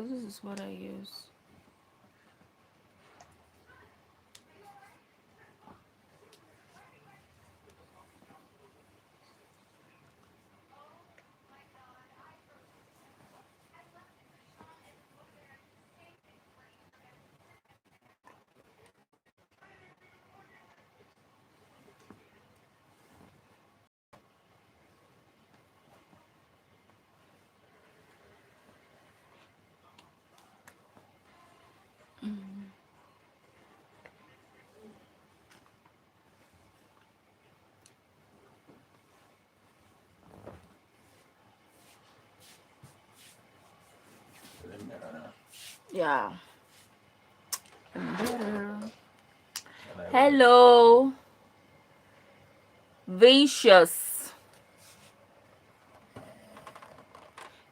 So this is what I use. Yeah. Better. Hello, Vincious.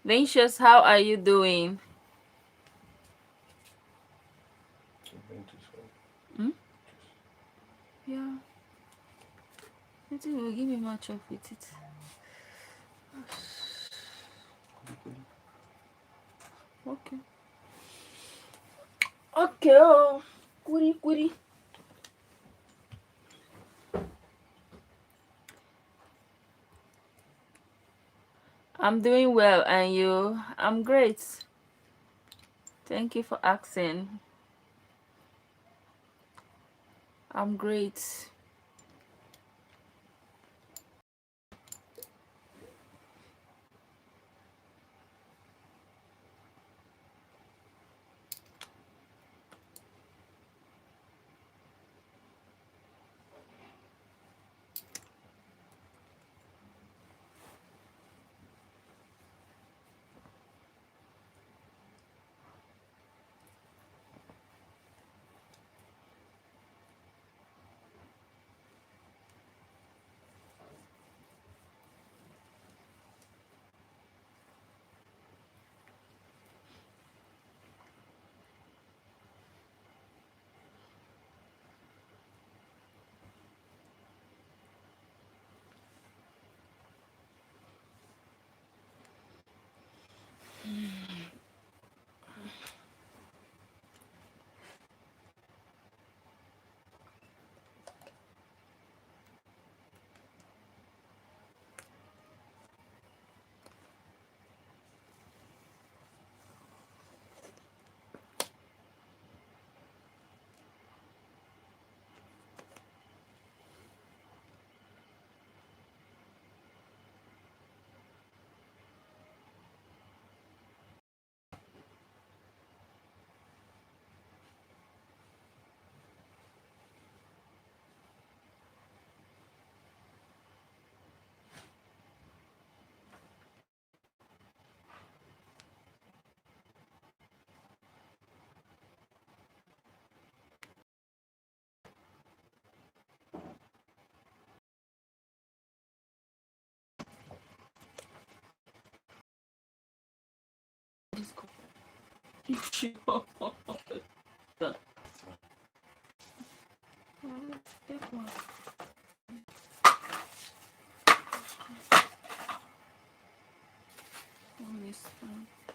Vincious, how are you doing? Hmm? Yeah. I think will give me much of with it. Okay. Okay. Oh. Kuri kuri. I'm doing well, and you? I'm great. Thank you for asking. I'm great.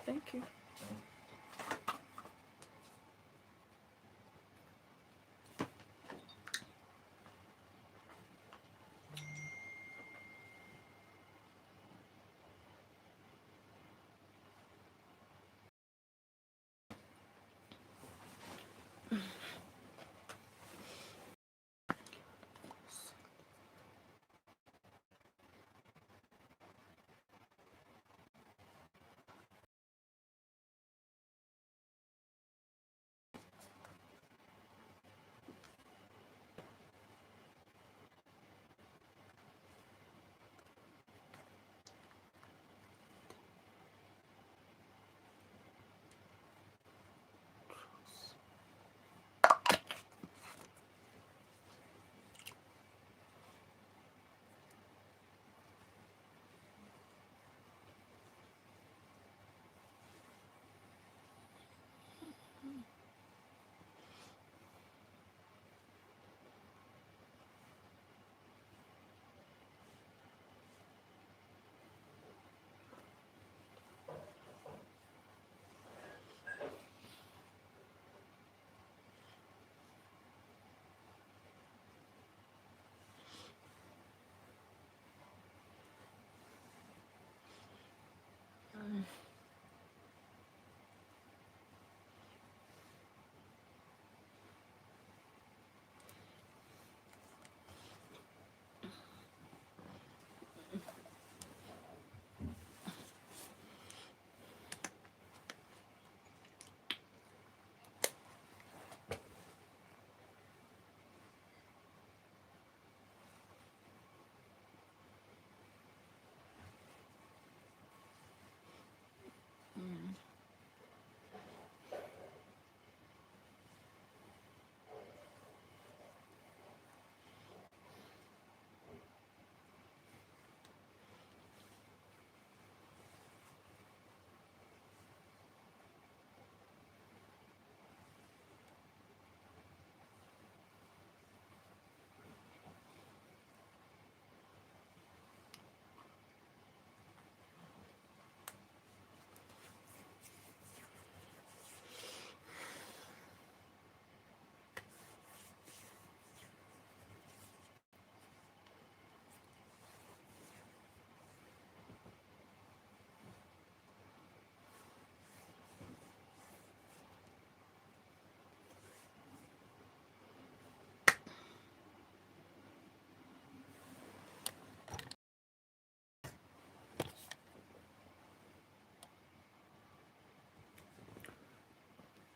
Thank you.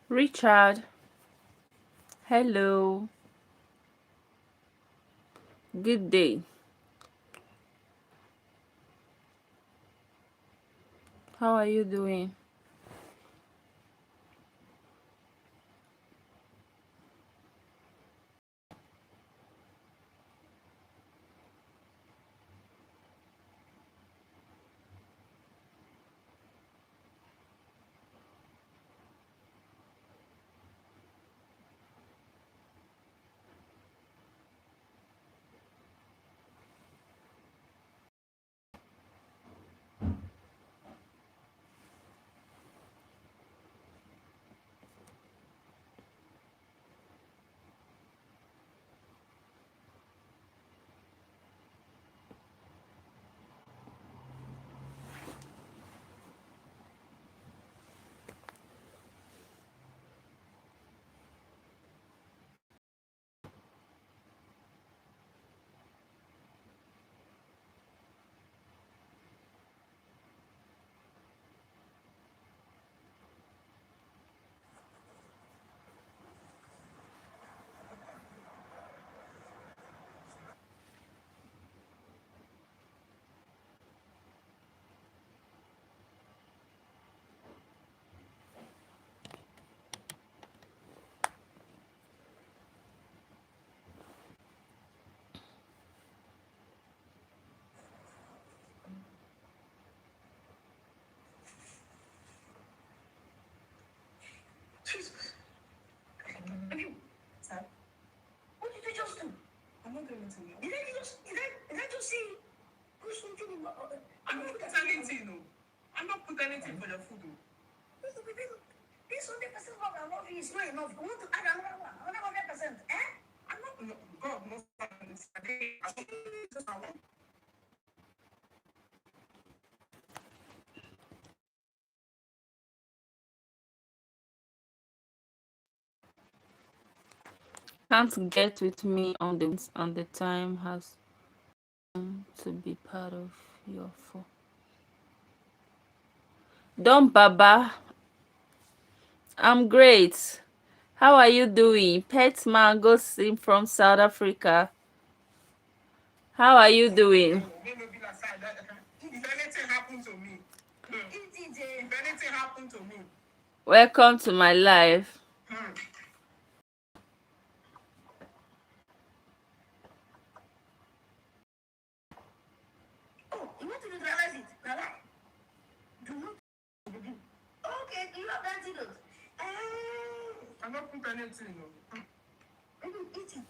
Richard, hello. Good day. How are you doing? Jesus. Have sir? What did you just do? I'm not doing anything now. Did I just see put something in my I'm not put anything, no. I'm not put anything for your food, though. This 100% love I love you is not enough. You want to add another one, another 100%, eh? I'm not, no, God knows what I'm saying. Can't get with me on the time has to be part of your phone. Don Baba, I'm great. How are you doing? Pet Mango Sim from South Africa. How are you doing? If anything happened to me, if anything happened to me, Welcome to my life. oh, you want to neutralize it? Nala? Do not. Okay, do you have the antidote? I'm not put anything, no. Eat it.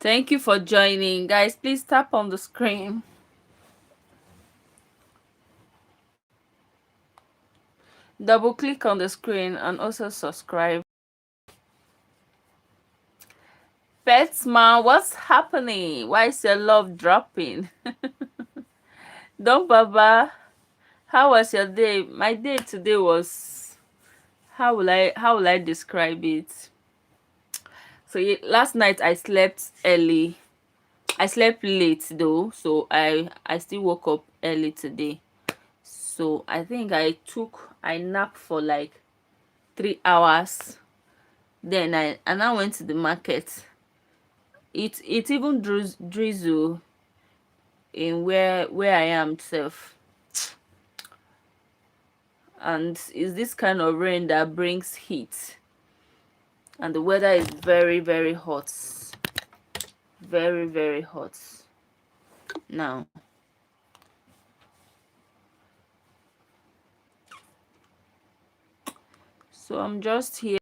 Thank you for joining. Guys, please tap on the screen. Double click on the screen and also subscribe. Petsman, what's happening? Why is your love dropping? Don Baba, how was your day? My day today was, how will I describe it? So last night I slept early. I slept late though, so I still woke up early today. So I think I napped for like 3 hours. Then I went to the market. It even drizzle in where I am self, and it's this kind of rain that brings heat, and the weather is very very hot, very very hot now. So I'm just here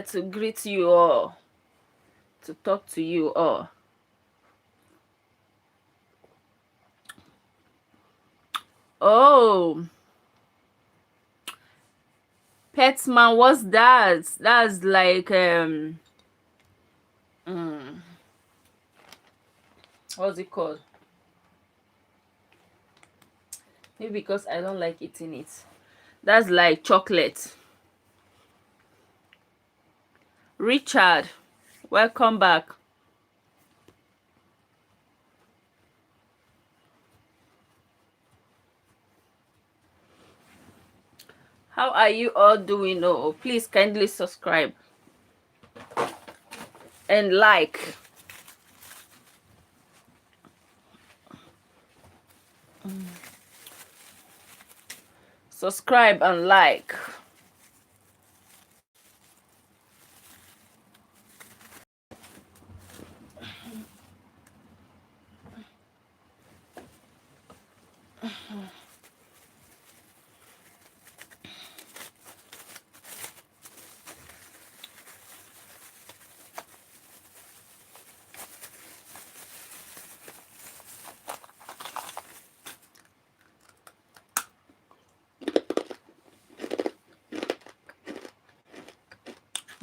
to greet you all, to talk to you all. Oh, Petsman, what's that? That's like what's it called? Maybe because I don't like eating it. That's like chocolate. Richard, welcome back. How are you all doing? Oh, please kindly subscribe and like. Subscribe and like.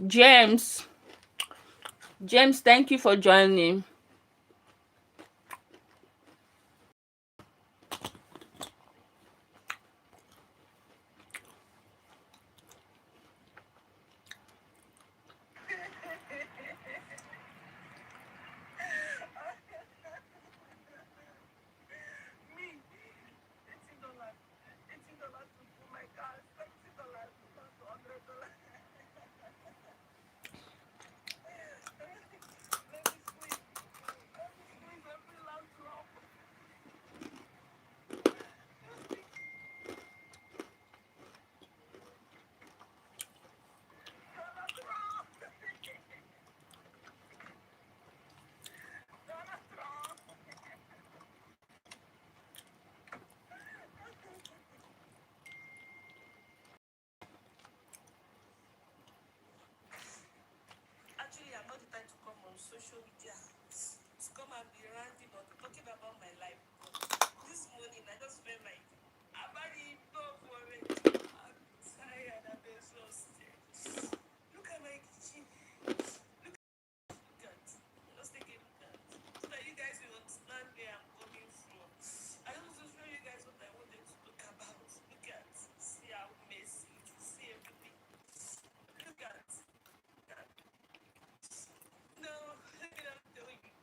James, thank you for joining. Me, $80. $80 to put my car, $70 to $100. Let me squeeze. Let me squeeze every last drop. Donald Trump. Donald Trump. Actually, I'm not the type to come on social media to come and be ranting or talking about my life. But this morning, I just felt like I'm already enough for it. I'm tired. I'm exhausted. Look at my kitchen. Look at. Just take a look at. So that you guys will understand where I'm coming from. I just want to show you guys what I wanted to talk about. Look at. See how messy. See everything. Look at. No, let me not tell you.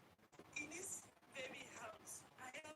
In this very house, I have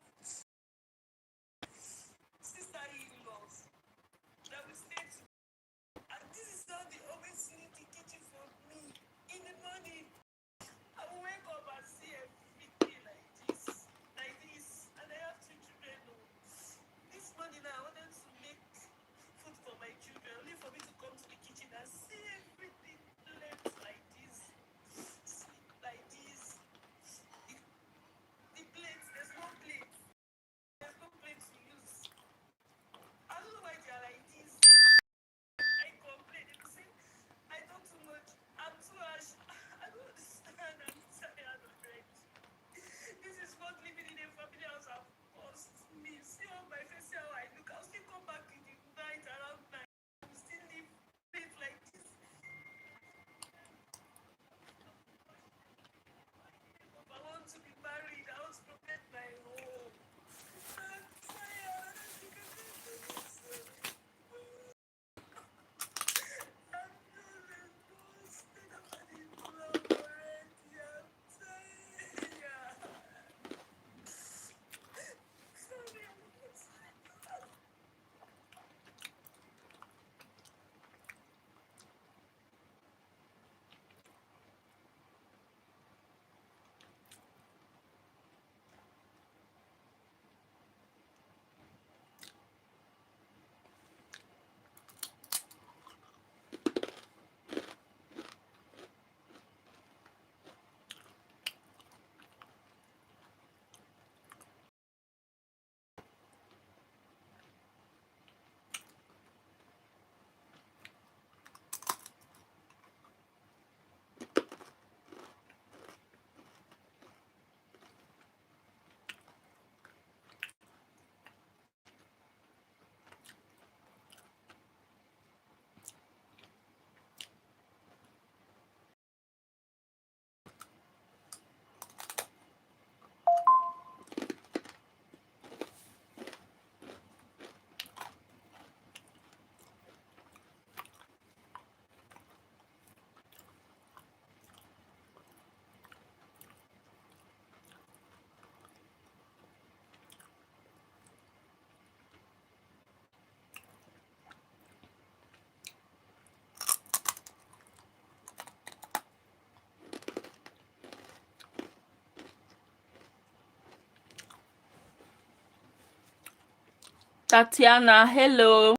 Tatiana, hello.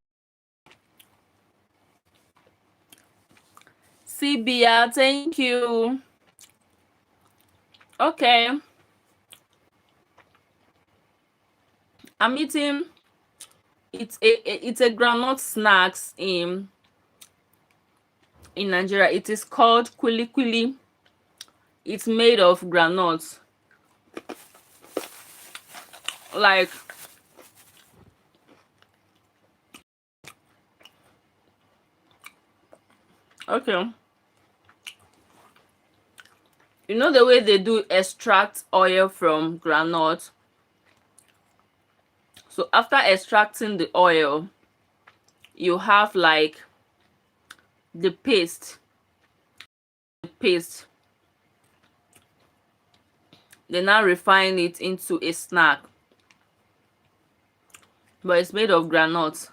Cbia, thank you. Okay. I'm eating. It's a groundnut snacks in Nigeria. It is called kuli kuli. It's made of groundnuts. Like, okay. You know the way they do extract oil from groundnut? So after extracting the oil, you have like the paste. They now refine it into a snack. But it's made of groundnuts.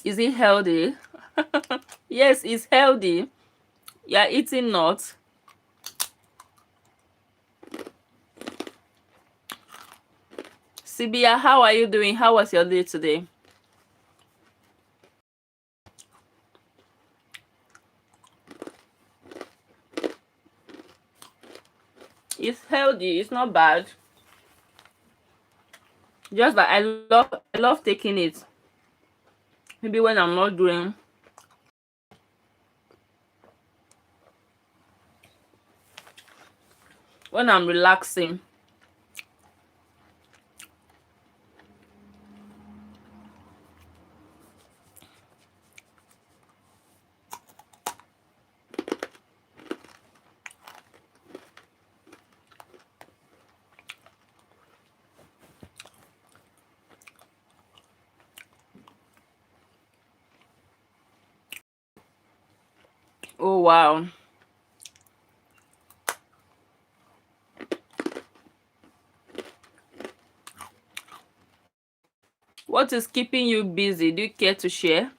Is it healthy? Yes, it's healthy. You're eating nuts. Sibia, how are you doing? How was your day today? It's healthy. It's not bad. Just that I love taking it. Maybe when I'm not doing, when I'm relaxing. Oh wow. What is keeping you busy? Do you care to share?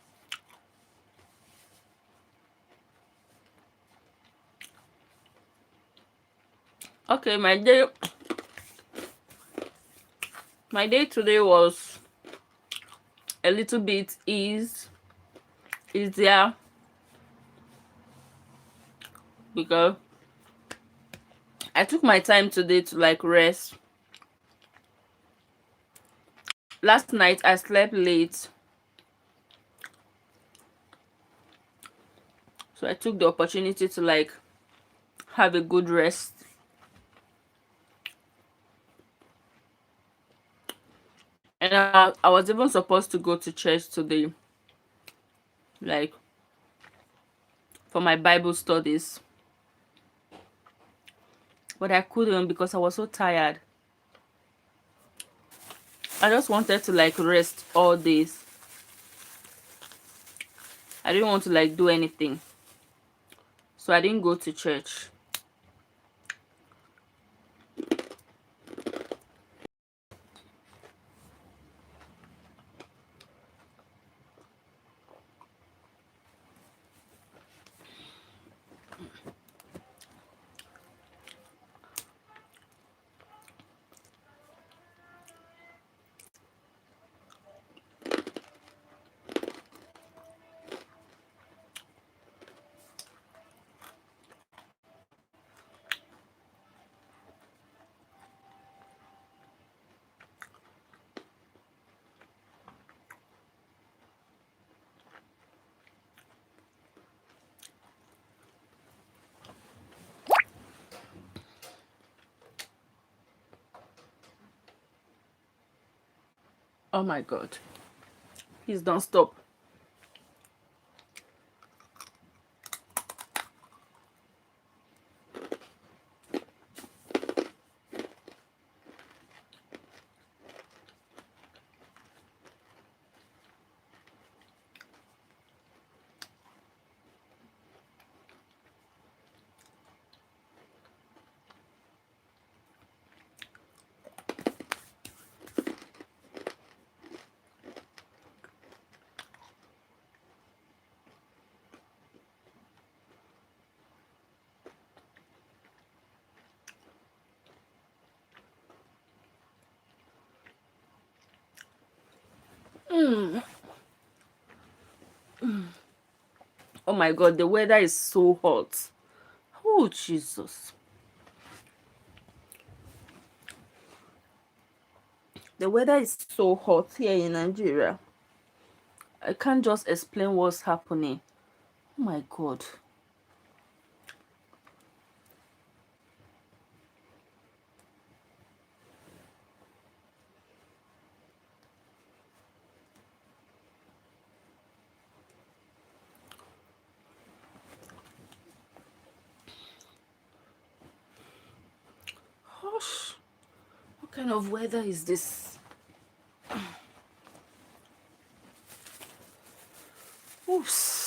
Okay, my day today was a little bit easier because I took my time today to like rest. Last night I slept late, so I took the opportunity to like have a good rest. And I was even supposed to go to church today, like for my Bible studies, but I couldn't because I was so tired. I just wanted to like rest all days. I didn't want to like do anything, so I didn't go to church. Oh my god, please don't stop. Oh my god, the weather is so hot. Oh Jesus. The weather is so hot here in Nigeria. I can't just explain what's happening. Oh my god. Gosh. What kind of weather is this? Oops.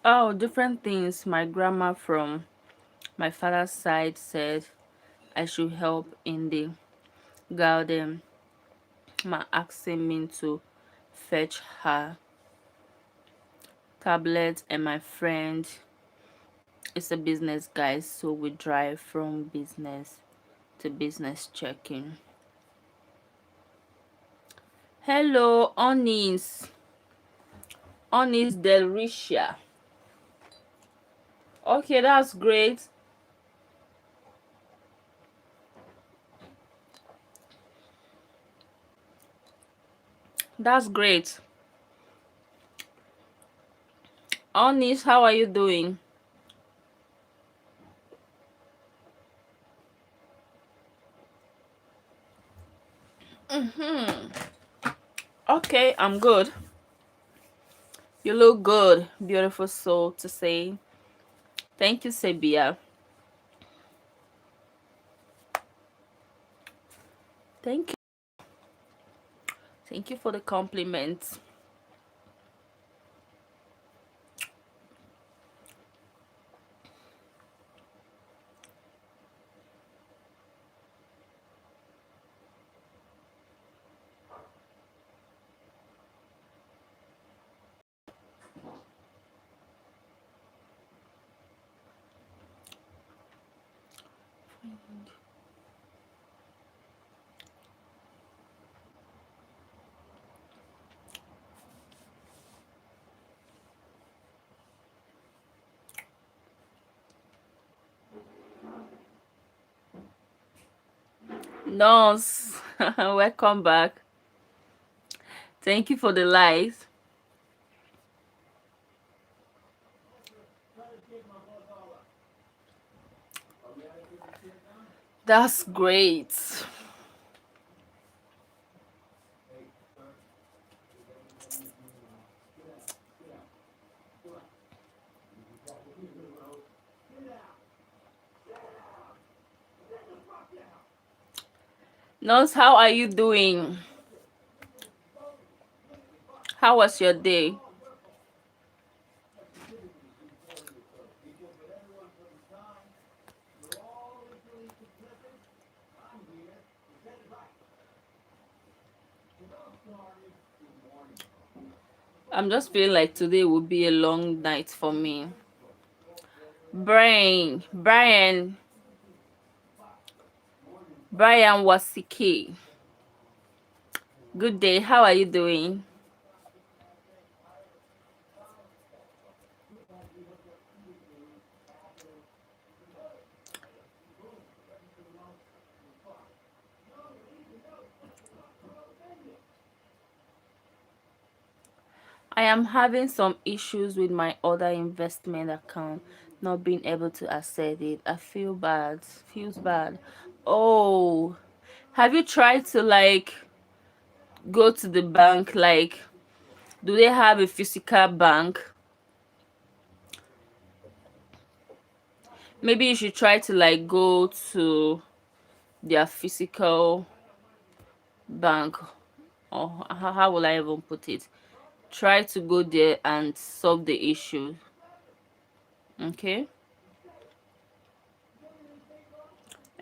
Oh, different things. My grandma from my father's side said I should help in the garden. Ma asking me to fetch her tablet, and my friend is a business guy, so we drive from business to business checking. Hello, Onis Delricia. Okay, that's great. That's great. Onis, how are you doing? Okay, I'm good. You look good. Beautiful soul to say. Thank you, Sebia. Thank you. Thank you for the compliment. Nons, welcome back. Thank you for the likes. That's great. Nons, how are you doing? How was your day? I'm just feeling like today will be a long night for me. Brian Wasiki. Good day. How are you doing? I am having some issues with my other investment account, not being able to access it. I feel bad. Feels bad. Oh, have you tried to like go to the bank? Like, do they have a physical bank? Maybe you should try to like go to their physical bank, or how will I even put it? Try to go there and solve the issue. Okay,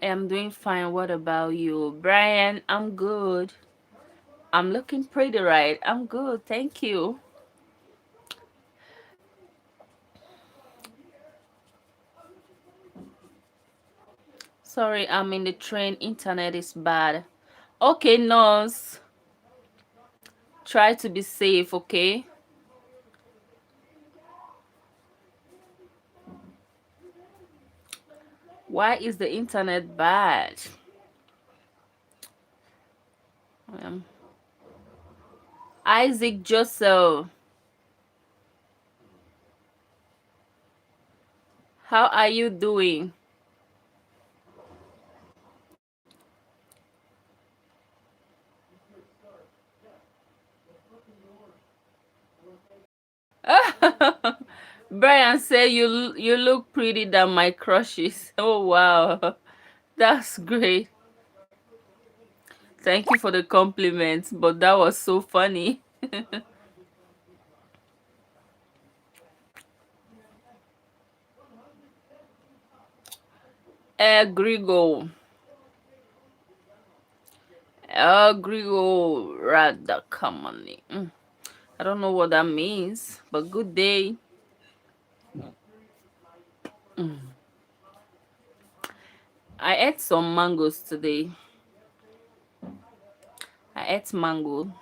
I am doing fine. What about you, Brian? I'm good. I'm looking pretty, right? I'm good, thank you. Sorry, I'm in the train. Internet is bad. Okay, nurse, try to be safe, okay? Why is the internet bad? Um, Isaac Joseph, how are you doing? Brian said you look pretty than my crushes. Oh wow, that's great. Thank you for the compliment, but that was so funny. Egrigo, Egrigo Radakamani. I don't know what that means, but good day. I ate some mangoes today. I ate mango.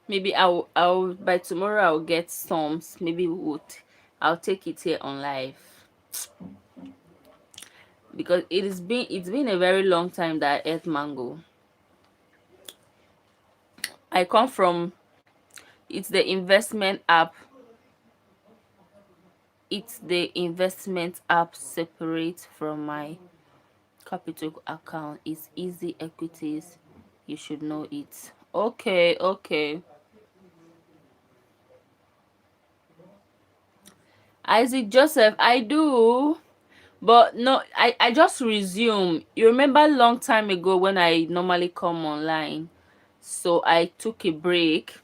Maybe I'll by tomorrow I'll get some. Maybe I'll take it here on live, because it's been a very long time that I ate mango. I come from, it's the investment app. It's the investment app separate from my capital account. It's easy equities. You should know it. Okay, okay. Isaac Joseph, I do. But no, I just resume. You remember long time ago when I normally come online? So I took a break.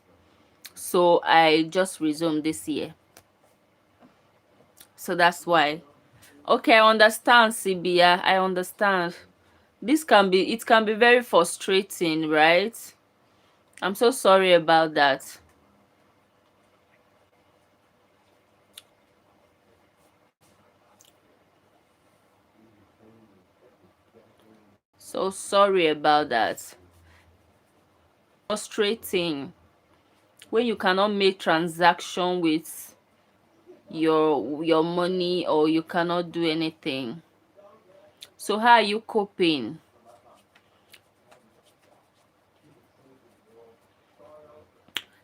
So I just resumed this year. So that's why. Okay, I understand, Sibia. I understand. It can be very frustrating, right? I'm so sorry about that. So sorry about that. Frustrating when you cannot make transaction with your money, or you cannot do anything. So how are you coping?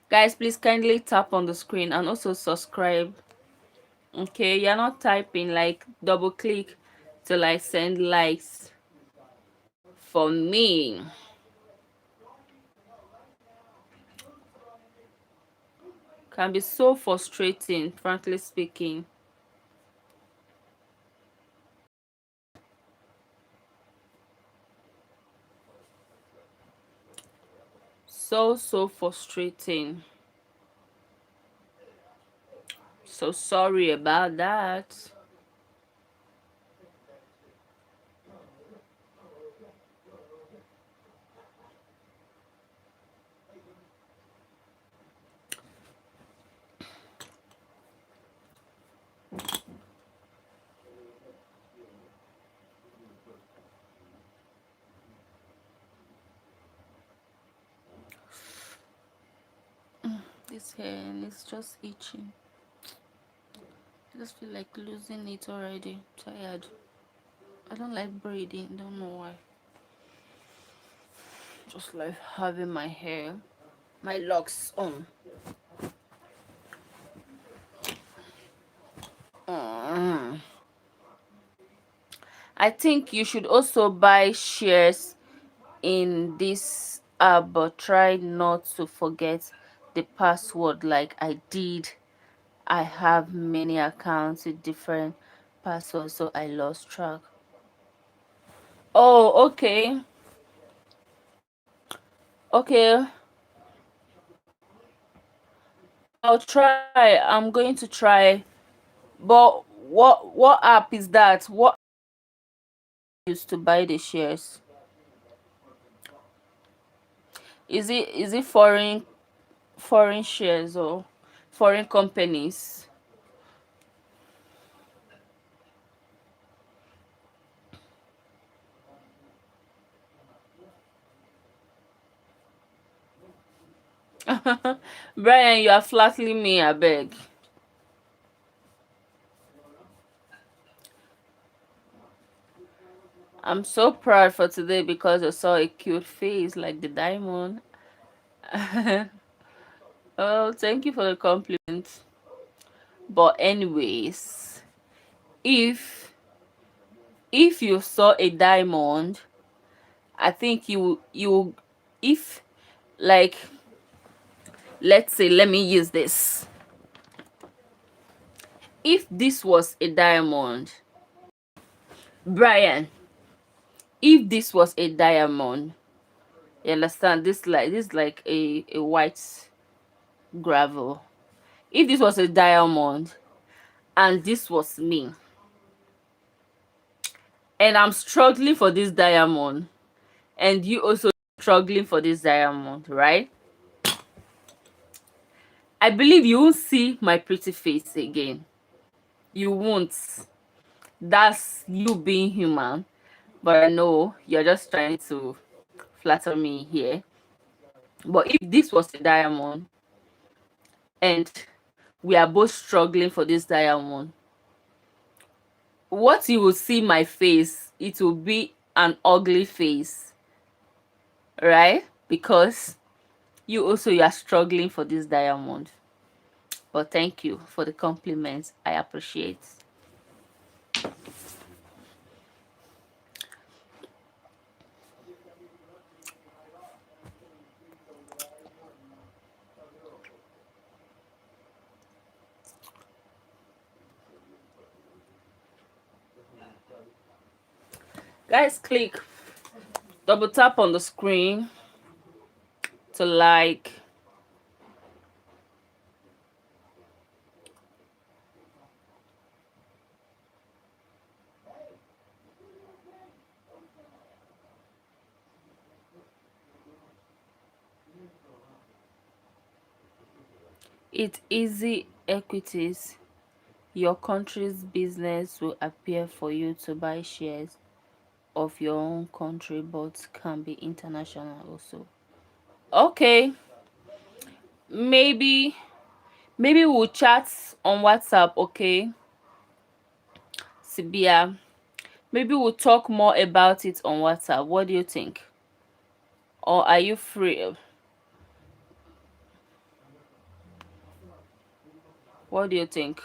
Guys, please kindly tap on the screen and also subscribe. Okay, you're not typing, like double click to like send likes for me. Can be so frustrating, frankly speaking. So frustrating. So sorry about that. This hand is just itching. I just feel like losing it already. Tired. I don't like braiding. Don't know why. Just like having my hair, my locks on. Mm. I think you should also buy shares in this app, but try not to forget the password like I did. I have many accounts with different passwords, so I lost track. Oh, okay. Okay. I'll try. I'm going to try. But what app is that? What used to buy the shares? Is it foreign shares or foreign companies? Brian, you are flattering me, I beg. I'm so proud for today because I saw a cute face like the diamond. Oh, thank you for the compliment. But anyways, if if you saw a diamond, I think you if like let's say, let me use this. If this was a diamond, Brian, if this was a diamond, you understand, this like a white gravel. If this was a diamond and this was me, and I'm struggling for this diamond, and you also struggling for this diamond, right? I believe you won't see my pretty face again. You won't. That's you being human. But I know you're just trying to flatter me here. But if this was a diamond and we are both struggling for this diamond, what you will see my face, it will be an ugly face, right? Because you are struggling for this diamond. But thank you for the compliments. I appreciate. Guys, click double tap on the screen to like. It's easy equities. Your country's business will appear for you to buy shares of your own country, but can be international also. Okay, maybe we'll chat on WhatsApp, okay? Sibia, maybe we'll talk more about it on WhatsApp. What do you think? Or are you free? What do you think?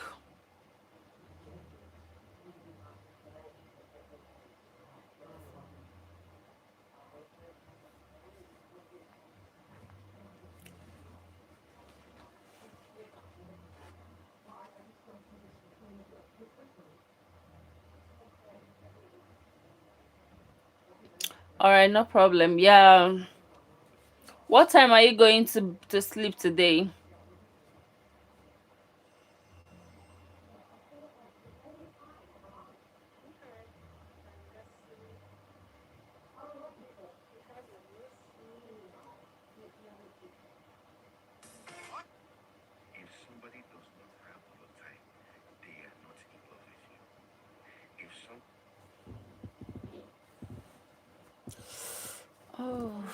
All right, no problem. Yeah, What time are you going to sleep today? If somebody does not have your time, they are not in love with you. If some Oh,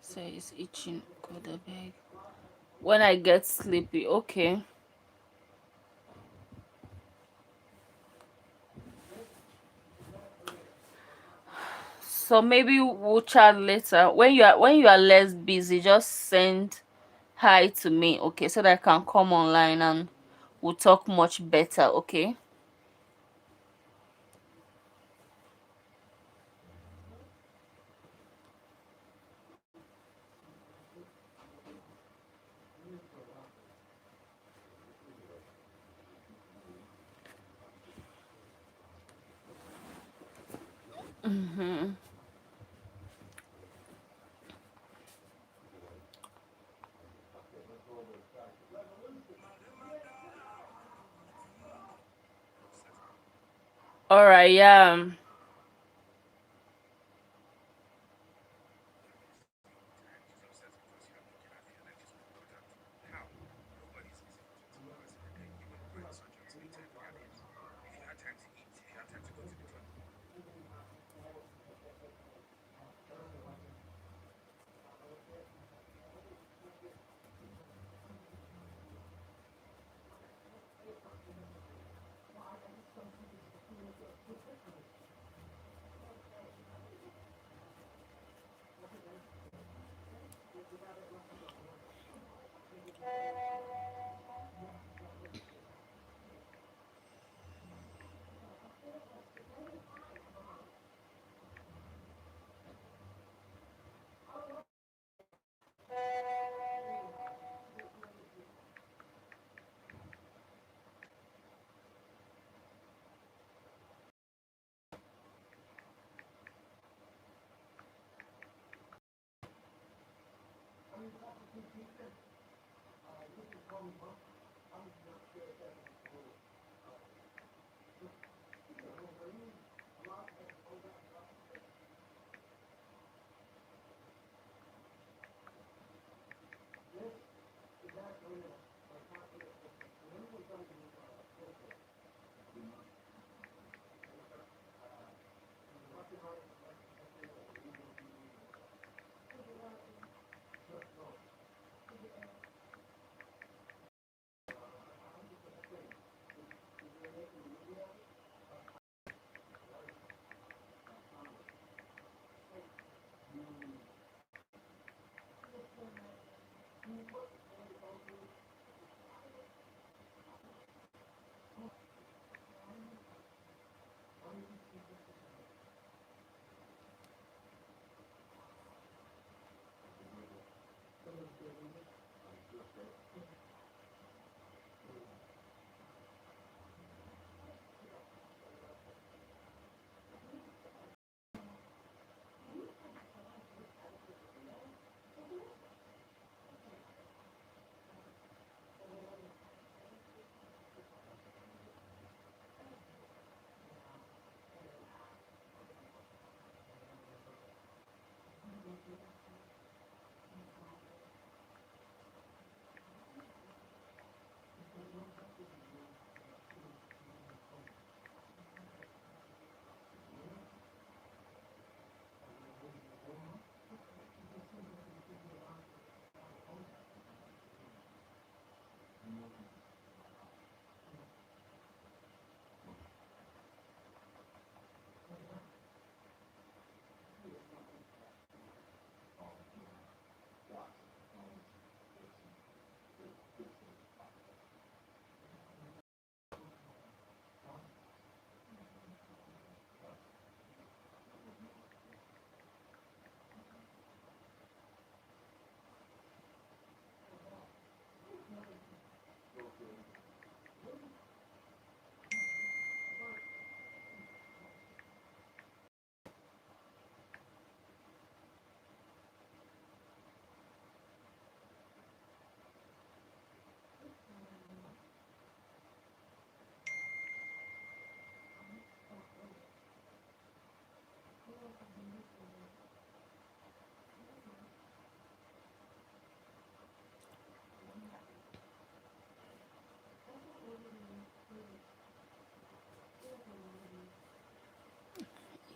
so it's itching. Go to bed. When I get sleepy, okay. So maybe we'll chat later. When you are less busy, just send hi to me, okay, so that I can come online and we'll talk much better, okay? Mm-hmm. All right, yeah. how nobody's easy for 24 hours in a day. Even the brain surgeons need 10 hours. If you had time to eat, if you had time to go to the toilet.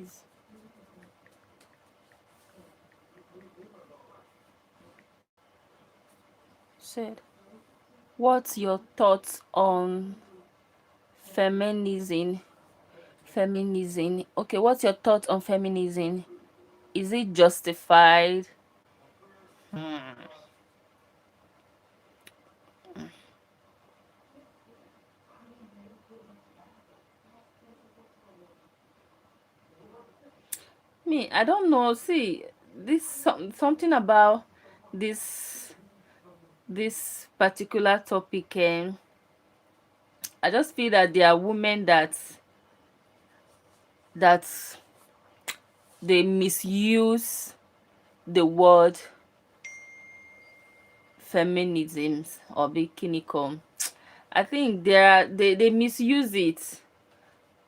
is said. What's your thoughts on feminism? Feminism. Okay, what's your thoughts on feminism? Is it justified? Me, I don't know. See, something about this this particular topic. I just feel that there are women that they misuse the word feminisms or bikini. I think they misuse it.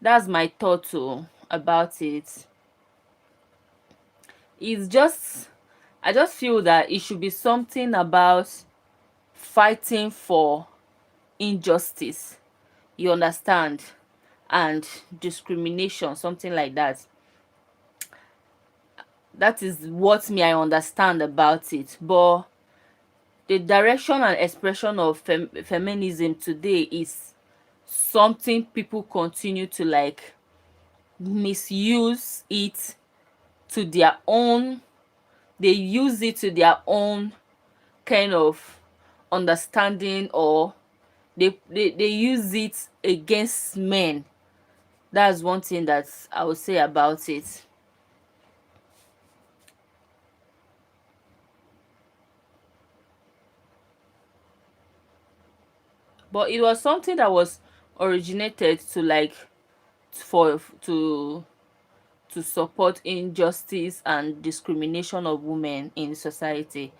That's my thought too about it. It's just I just feel that it should be something about fighting for injustice. You understand? And discrimination, something like that. That is what me I understand about it. But the direction and expression of feminism today is something people continue to like misuse it to their own. They use it to their own kind of understanding, or they use it against men. That's one thing that I would say about it. But it was something that was originated to like for to support injustice and discrimination of women in society.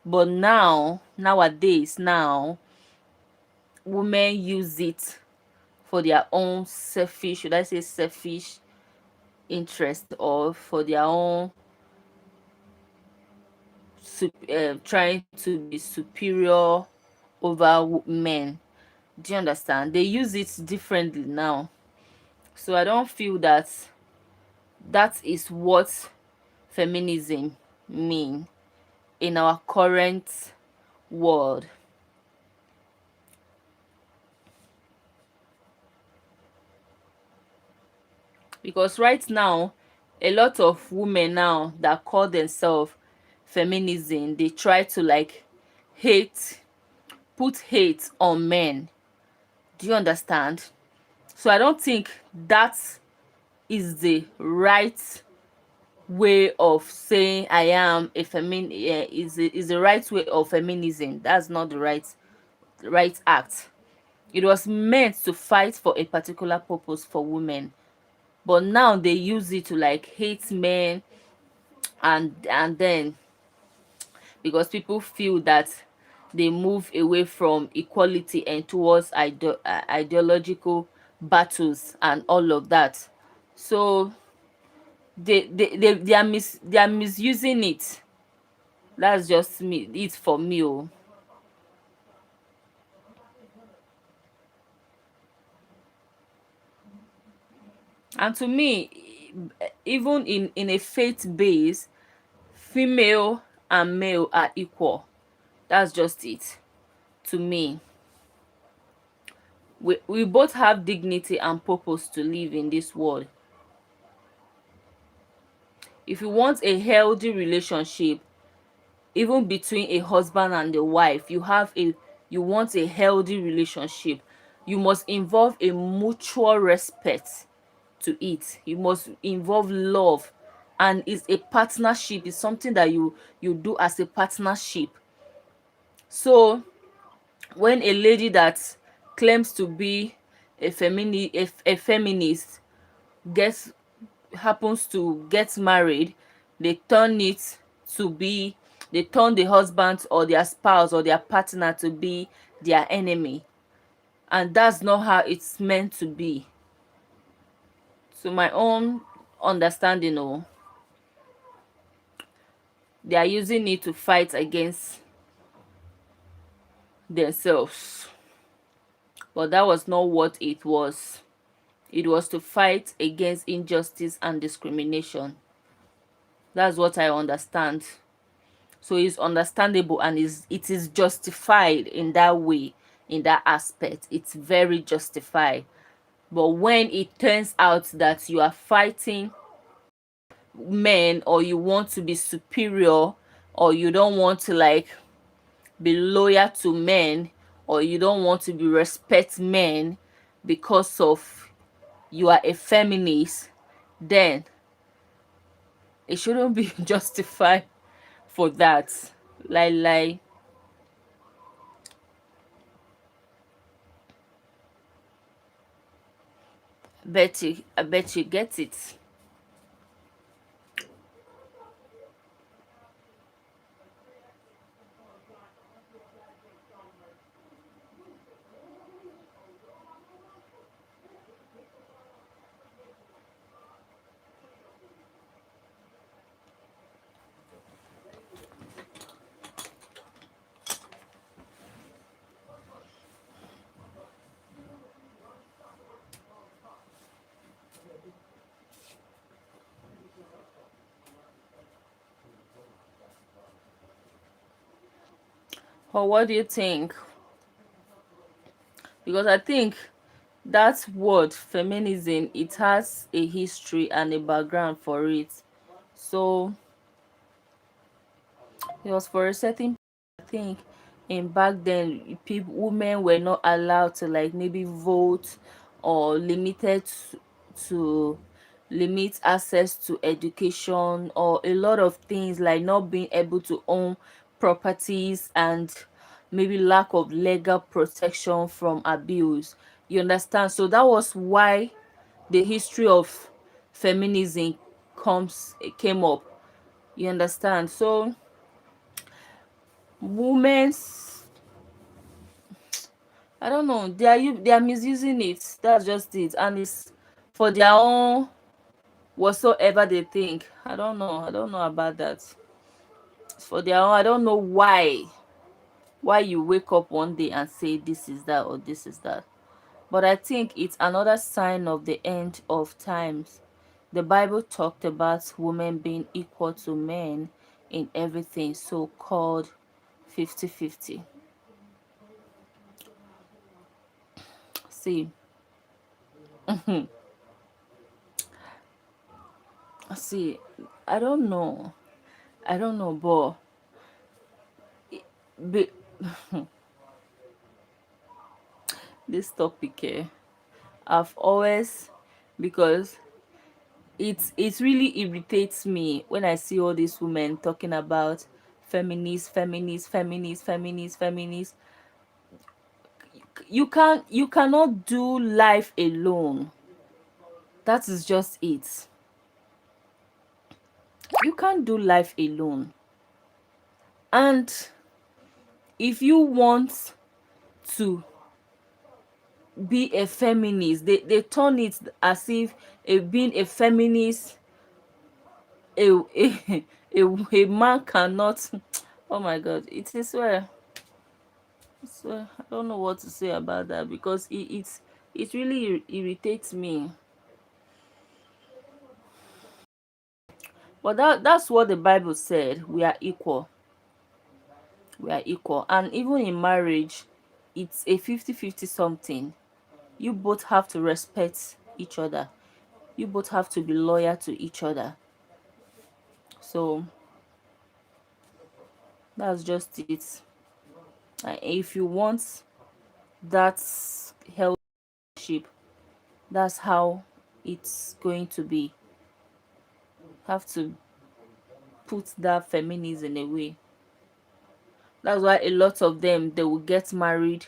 But nowadays, women use it for their own selfish, should I say selfish interest, or for their own trying to be superior over men. Do you understand? They use it differently now. So I don't feel that that is what feminism mean in our current world. Because right now, a lot of women now that call themselves feminism, they try to like hate put hate on men. Do you understand? So I don't think that is the right way of saying I am a is the right way of feminism. That's not the right act. It was meant to fight for a particular purpose for women, but now they use it to like hate men, and then because people feel that they move away from equality and towards ideological battles and all of that. So they are misusing it. That's just me it for me. Oh. And to me, even in a faith base, female and male are equal. That's just it to me. We both have dignity and purpose to live in this world. If you want a healthy relationship, even between a husband and a wife, you want a healthy relationship, you must involve a mutual respect to it. You must involve love, and it's a partnership. It's something that you do as a partnership. So when a lady that claims to be a feminist gets happens to get married, they turn it to be they turn the husband or their spouse or their partner to be their enemy, and that's not how it's meant to be. So my own understanding, oh, they are using it to fight against themselves, but that was not what it was It was to fight against injustice and discrimination. That's what I understand. So it's understandable, and it is justified in that way, in that aspect. It's very justified. But when it turns out that you are fighting men, or you want to be superior, or you don't want to like be loyal to men, or you don't want to be respect men because of you are a feminist, then it shouldn't be justified for that. Like I bet you get it. Or what do you think? Because I think that word feminism, it has a history and a background for it. So it was for a certain, I think, in back then, people, women were not allowed to like maybe vote, or limited to limit access to education, or a lot of things, like not being able to own properties, and maybe lack of legal protection from abuse. You understand? So that was why the history of feminism came up. You understand? So women's, I don't know, they are misusing it. That's just it. And it's for their own whatsoever they think. I don't know about that. It's for their own. I don't know why you wake up one day and say this is that or this is that. But I think it's another sign of the end of times. The Bible talked about women being equal to men in everything, so called 50-50. See, see, I don't know. I don't know, but be, this topic, I've always, because it really irritates me when I see all these women talking about feminist. You cannot do life alone. That is just it. You can't do life alone. And if you want to be a feminist, they turn it as if being a feminist, a, a a man cannot. Oh my god, it is well. So I don't know what to say about that, because it really irritates me. But that's what the Bible said. We are equal. We are equal. And even in marriage, it's a 50-50 something. You both have to respect each other. You both have to be loyal to each other. So that's just it. If you want that healthy relationship, that's how it's going to be. Have to put that feminism away. That's why a lot of them, they will get married,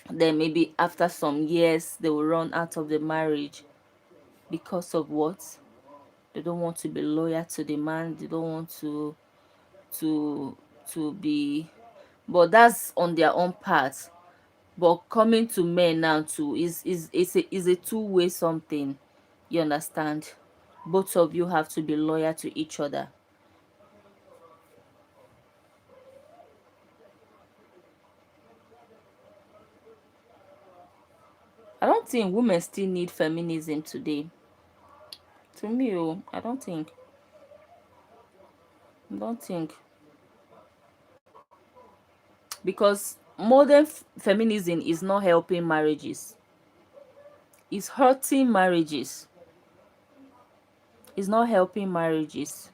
then maybe after some years they will run out of the marriage. Because of what? They don't want to be loyal to the man. They don't want to to be, but that's on their own part. But coming to men now too is a two-way something. You understand? Both of you have to be loyal to each other. I don't think women still need feminism today. To me, oh, I don't think because modern feminism is not helping marriages. It's hurting marriages. It's not helping marriages.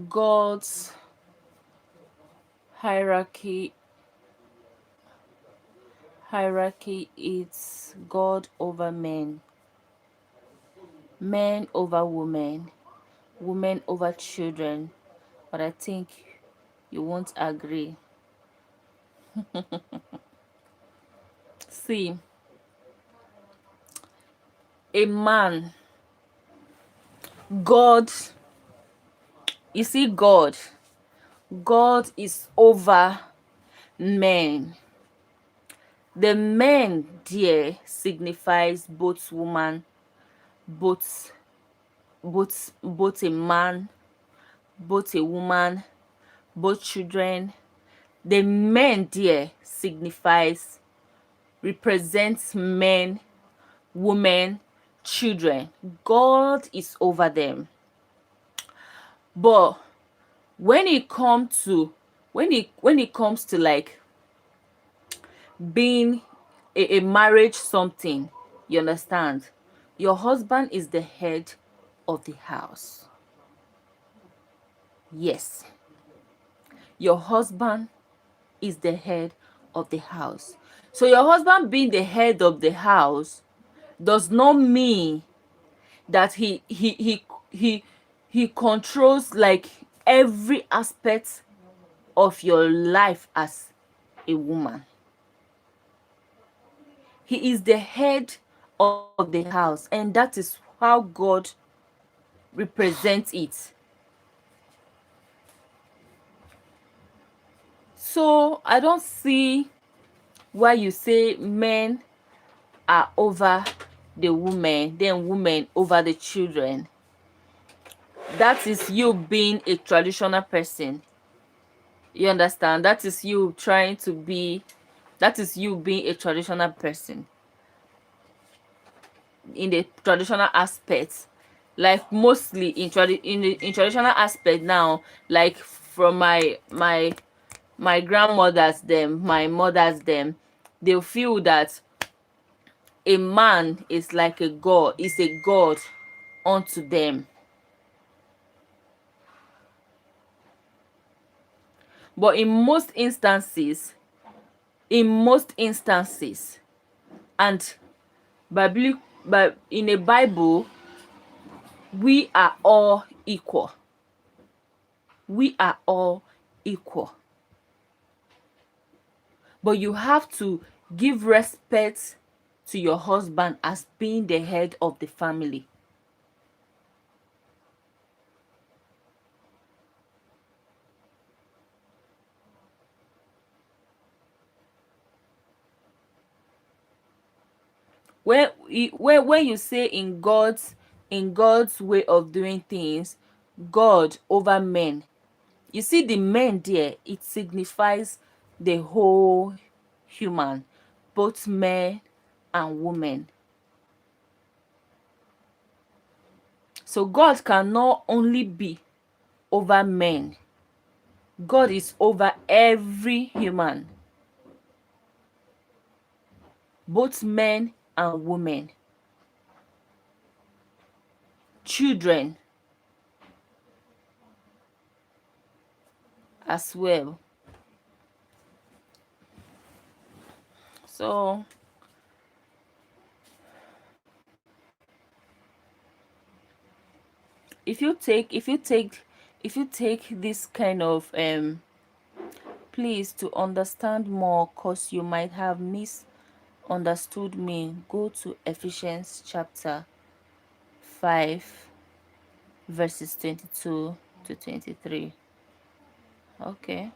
God's hierarchy is God over men, men over women, women over children. But I think you won't agree. See, a man, God, you see, God is over men. The men there signifies both woman, both both a man, both a woman, both children. The men there represents men, women, children. God is over them. But when it comes to like being a marriage something, you understand, your husband is the head of the house. Yes, your husband is the head of the house. So your husband being the head of the house does not mean that he controls like every aspect of your life as a woman. He is the head of the house, and that is how God represents it. So I don't see why you say men are over the women, then women over the children. That is you being a traditional person. You understand? That is you being a traditional person in the traditional aspect. Like mostly in traditional aspect now, like from my grandmothers them, my mothers them, they'll feel that a man is like a god unto them. But in most instances, and but in a Bible, we are all equal. We are all equal. But you have to give respect to your husband as being the head of the family. When you say in God's way of doing things, God over men, you see the men there, it signifies the whole human, both men and women. So God cannot only be over men. God is over every human, both men and women, children as well. So if you take this kind of please, to understand more, cause you might have misunderstood me, go to Ephesians chapter 5 verses 22 to 23. Okay.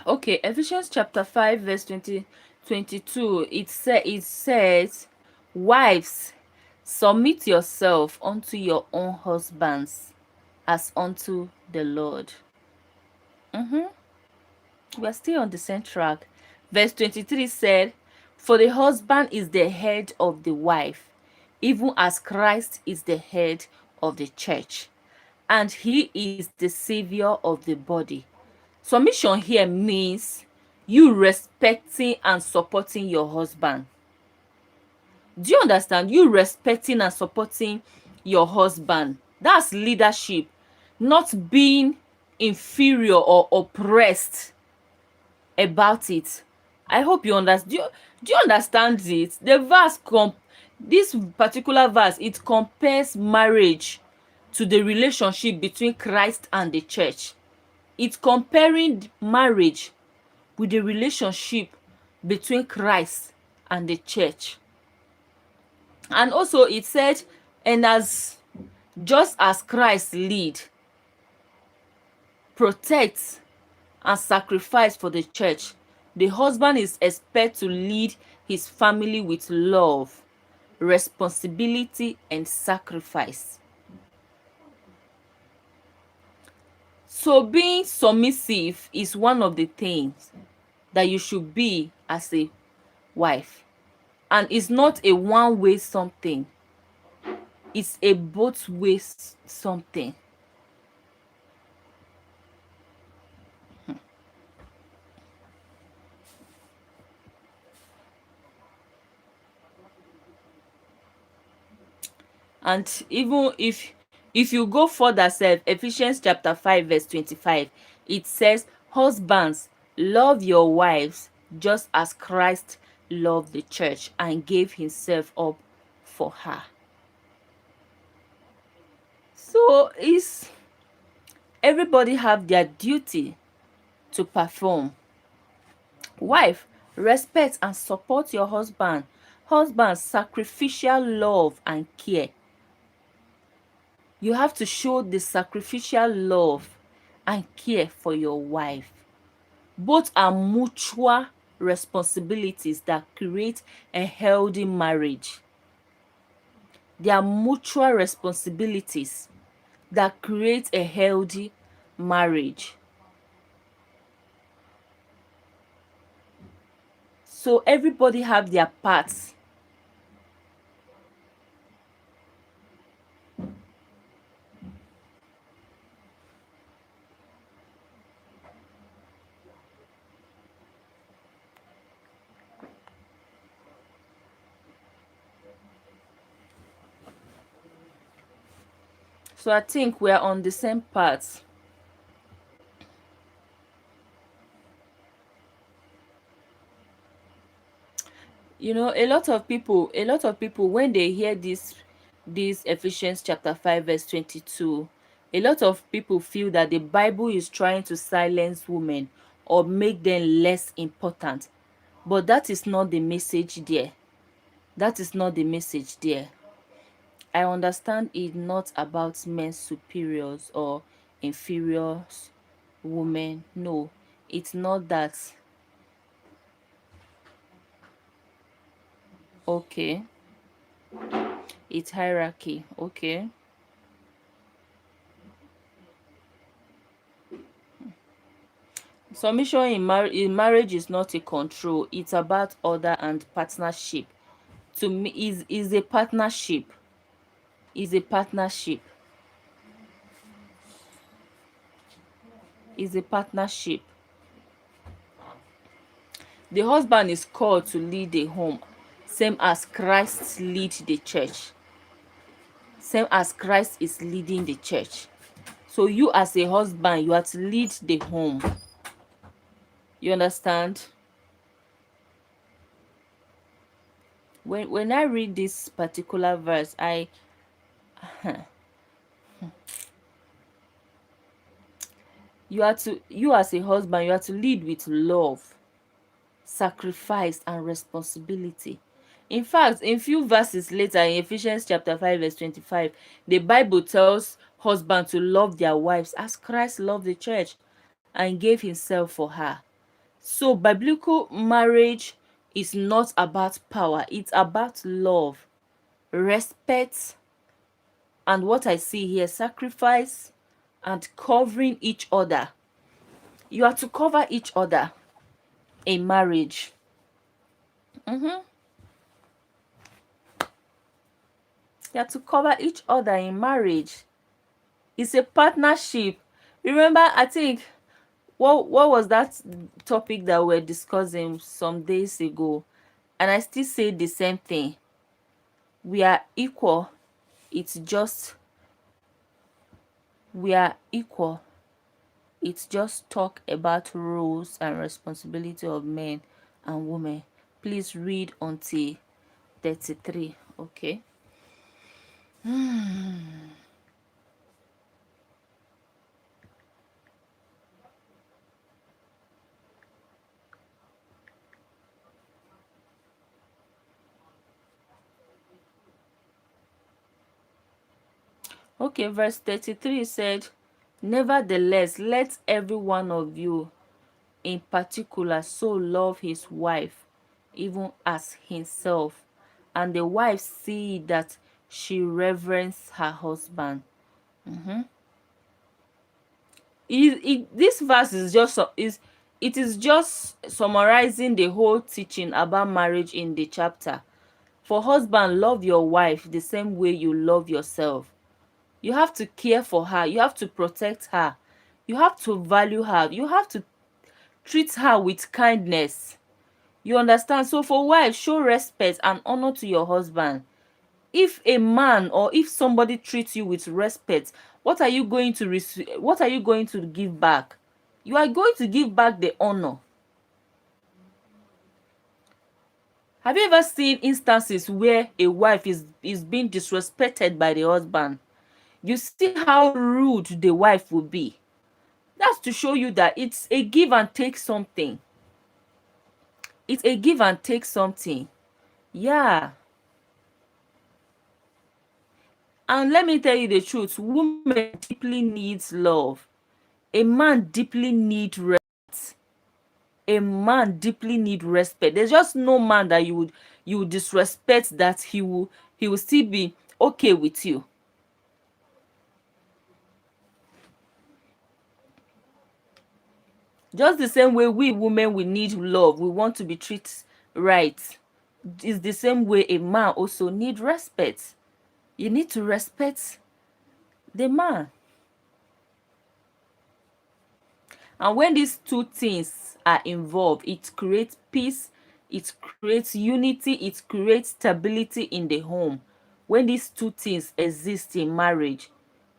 Okay, Ephesians chapter 5 verse 22. It says, wives, submit yourself unto your own husbands as unto the Lord. We are still on the same track. Verse 23 said, for the husband is the head of the wife, even as Christ is the head of the church, and he is the savior of the body. Submission here means you respecting and supporting your husband. Do you understand? You respecting and supporting your husband. That's leadership, not being inferior or oppressed about it. I hope you understand. Do you understand it? This particular verse, it compares marriage to the relationship between Christ and the church. It's comparing marriage with the relationship between Christ and the church. And also it said, and just as Christ lead, protects, and sacrifice for the church, the husband is expected to lead his family with love, responsibility, and sacrifice. So being submissive is one of the things that you should be as a wife. And it's not a one-way something. It's a both-way something. And even if you go further, Ephesians chapter 5 verse 25, it says, husbands, love your wives just as Christ loved the church and gave himself up for her. So is everybody have their duty to perform. Wife, respect and support your husband. Husband, sacrificial love and care. You have to show the sacrificial love and care for your wife. Both are mutual responsibilities that create a healthy marriage. They are mutual responsibilities that create a healthy marriage. So everybody have their parts. So I think we're on the same path. You know, a lot of people when they hear this Ephesians chapter 5 verse 22, a lot of people feel that the Bible is trying to silence women or make them less important. But that is not the message there. That is not the message there. I understand it's not about men superiors or inferiors women. No, It's not that. Okay. It's hierarchy. Okay. Submission in marriage is not a control. It's about order and partnership. To me, is a partnership. Is a partnership. Is a partnership. The husband is called to lead the home, same as Christ lead the church. Same as Christ is leading the church. So you as a husband, you are to lead the home. You understand? When I read this particular verse, you as a husband, you are to lead with love, sacrifice, and responsibility. In fact, in few verses later in Ephesians chapter 5 verse 25, the Bible tells husbands to love their wives as Christ loved the church and gave himself for her. So biblical marriage is not about power, it's about love, respect, and what I see here, sacrifice and covering each other. You are to cover each other in marriage. You are to cover each other in marriage. It's a partnership. Remember, I think what was that topic that we're discussing some days ago? And I still say the same thing. We are equal. It's just we are equal. It's just talk about roles and responsibility of men and women. Please read until 33. Okay. Okay, verse 33 said, nevertheless, let every one of you in particular so love his wife, even as himself, and the wife see that she reverence her husband. This verse is just summarizing the whole teaching about marriage in the chapter. For husband, love your wife the same way you love yourself. You have to care for her. You have to protect her. You have to value her. You have to treat her with kindness. You understand? So for wives, show respect and honor to your husband. If a man or if somebody treats you with respect, what are you going to what are you going to give back? You are going to give back the honor. Have you ever seen instances where a wife is being disrespected by the husband? You see how rude the wife will be. That's to show you that it's a give and take something. It's a give and take something. Yeah. And let me tell you the truth, women deeply needs love. A man deeply needs respect. A man deeply need respect. There's just no man that you would disrespect that he will still be okay with you. Just the same way we women, we need love, we want to be treated right. It's the same way a man also need respect. You need to respect the man. And when these two things are involved, it creates peace, it creates unity, it creates stability in the home. When these two things exist in marriage,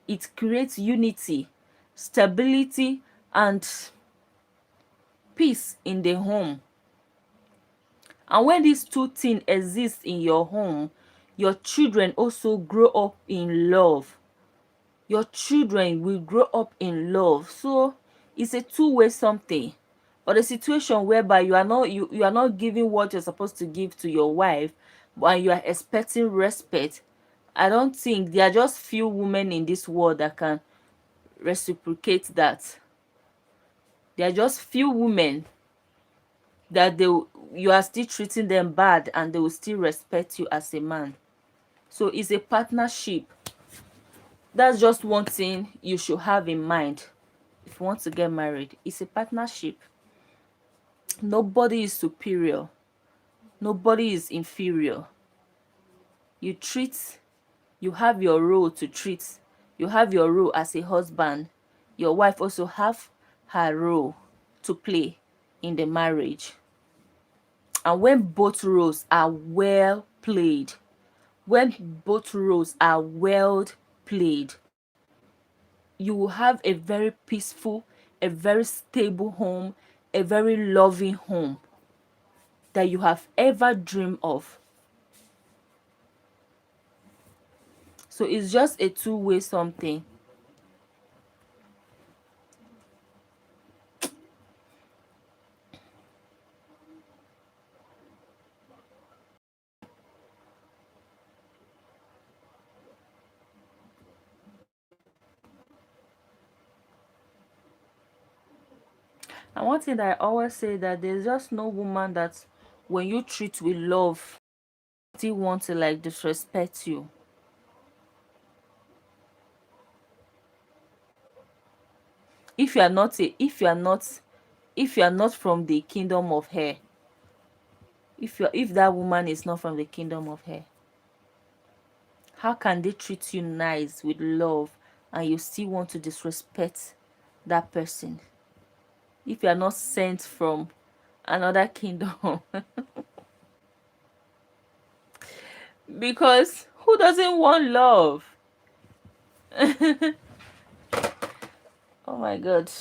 it creates unity, stability, and peace in the home. And when these two things exist in your home, your children also grow up in love. Your children will grow up in love. So it's a two-way something. Or a situation whereby you are not giving what you're supposed to give to your wife, but you are expecting respect. I don't think there are just few women in this world that can reciprocate that. There are just few women that you are still treating them bad and they will still respect you as a man. So it's a partnership. That's just one thing you should have in mind if you want to get married. It's a partnership. Nobody is superior. Nobody is inferior. You have your role to treat. You have your role as a husband. Your wife also have her role to play in the marriage. And when both roles are well played, you will have a very peaceful, a very stable home, a very loving home that you have ever dreamed of. So it's just a two-way something. And one thing that I always say, that there's just no woman that when you treat with love still want to like disrespect you. If you are not from the kingdom of hair, if that woman is not from the kingdom of hair, how can they treat you nice with love and you still want to disrespect that person? If you are not sent from another kingdom. Because who doesn't want love? Oh my god.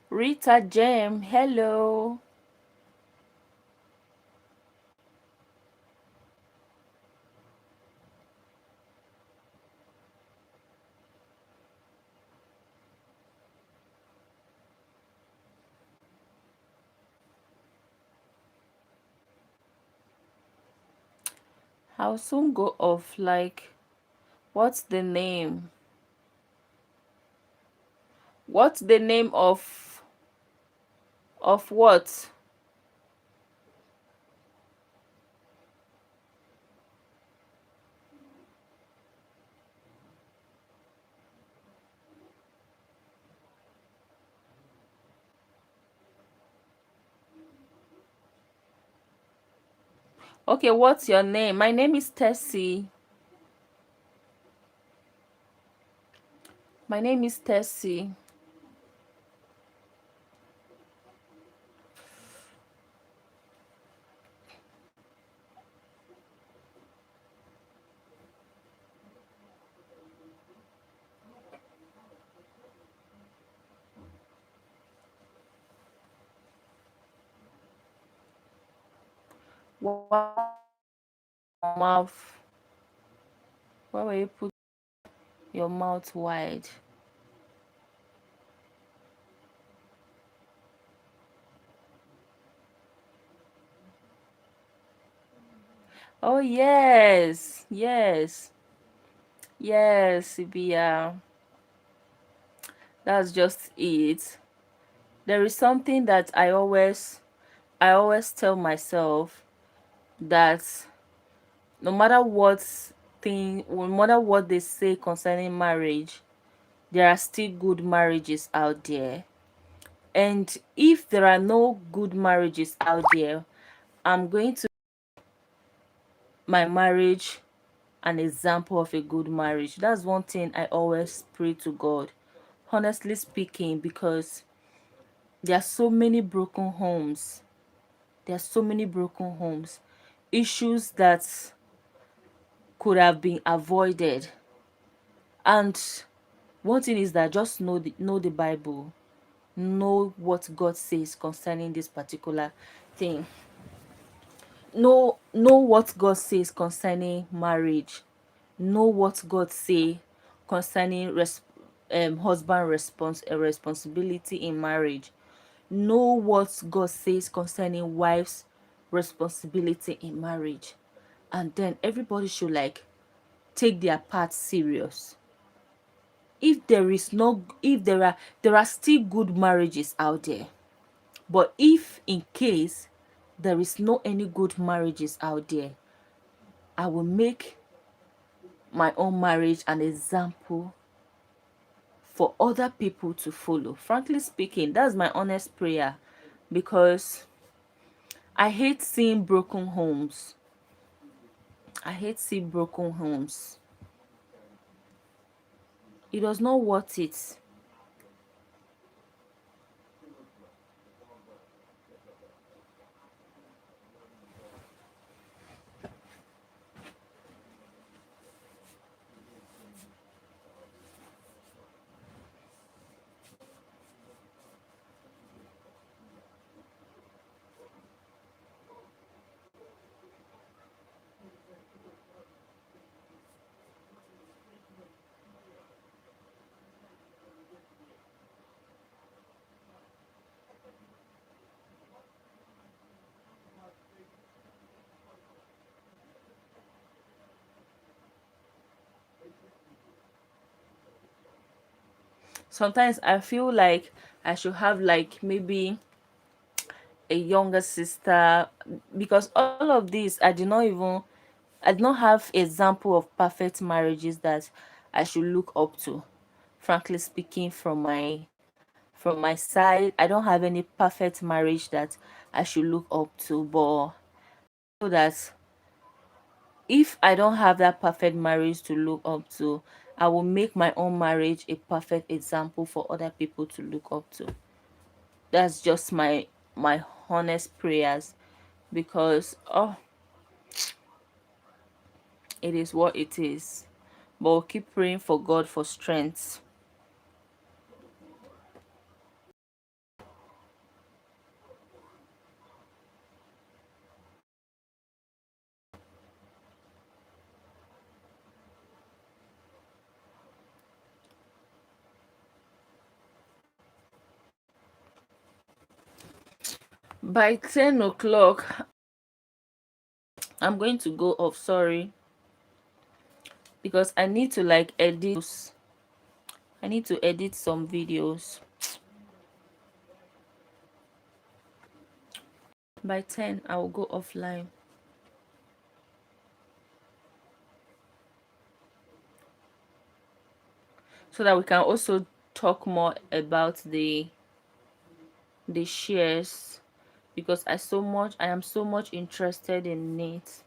Rita Jem, hello. I'll soon go off. Like, what's the name? What's the name of what? Okay, what's your name? My name is Tessie. My name is Tessie. Mouth. Why will you put your mouth wide? Oh yes, yes, yes, Ibia. That's just it. There is something that I always tell myself, that no matter no matter what they say concerning marriage, there are still good marriages out there. And if there are no good marriages out there, I'm going to my marriage an example of a good marriage. That's one thing I always pray to God, honestly speaking, because there are so many broken homes. There are so many broken homes. Issues that could have been avoided And one thing is that just know the Bible, know what God says concerning this particular thing. Know what God says concerning marriage. Know what God say concerning husband responsibility in marriage. Know what God says concerning wives responsibility in marriage. And then everybody should like take their part serious. If there is no, if there are still good marriages out there, but if in case there is no any good marriages out there, I will make my own marriage an example for other people to follow. Frankly speaking, that's my honest prayer, because I hate seeing broken homes. I hate seeing broken homes. It was not worth it. Sometimes I feel like I should have like maybe a younger sister, because all of this I do not have example of perfect marriages that I should look up to. Frankly speaking, from my side, I don't have any perfect marriage that I should look up to, but so that if I don't have that perfect marriage to look up to, I will make my own marriage a perfect example for other people to look up to. That's just my honest prayers, because it is what it is. But we'll keep praying for God for strength. By 10 o'clock, I'm going to go off, sorry, because I need to like edit. I need to edit some videos. By 10, I will go offline so that we can also talk more about the shares, because I am so much interested in it.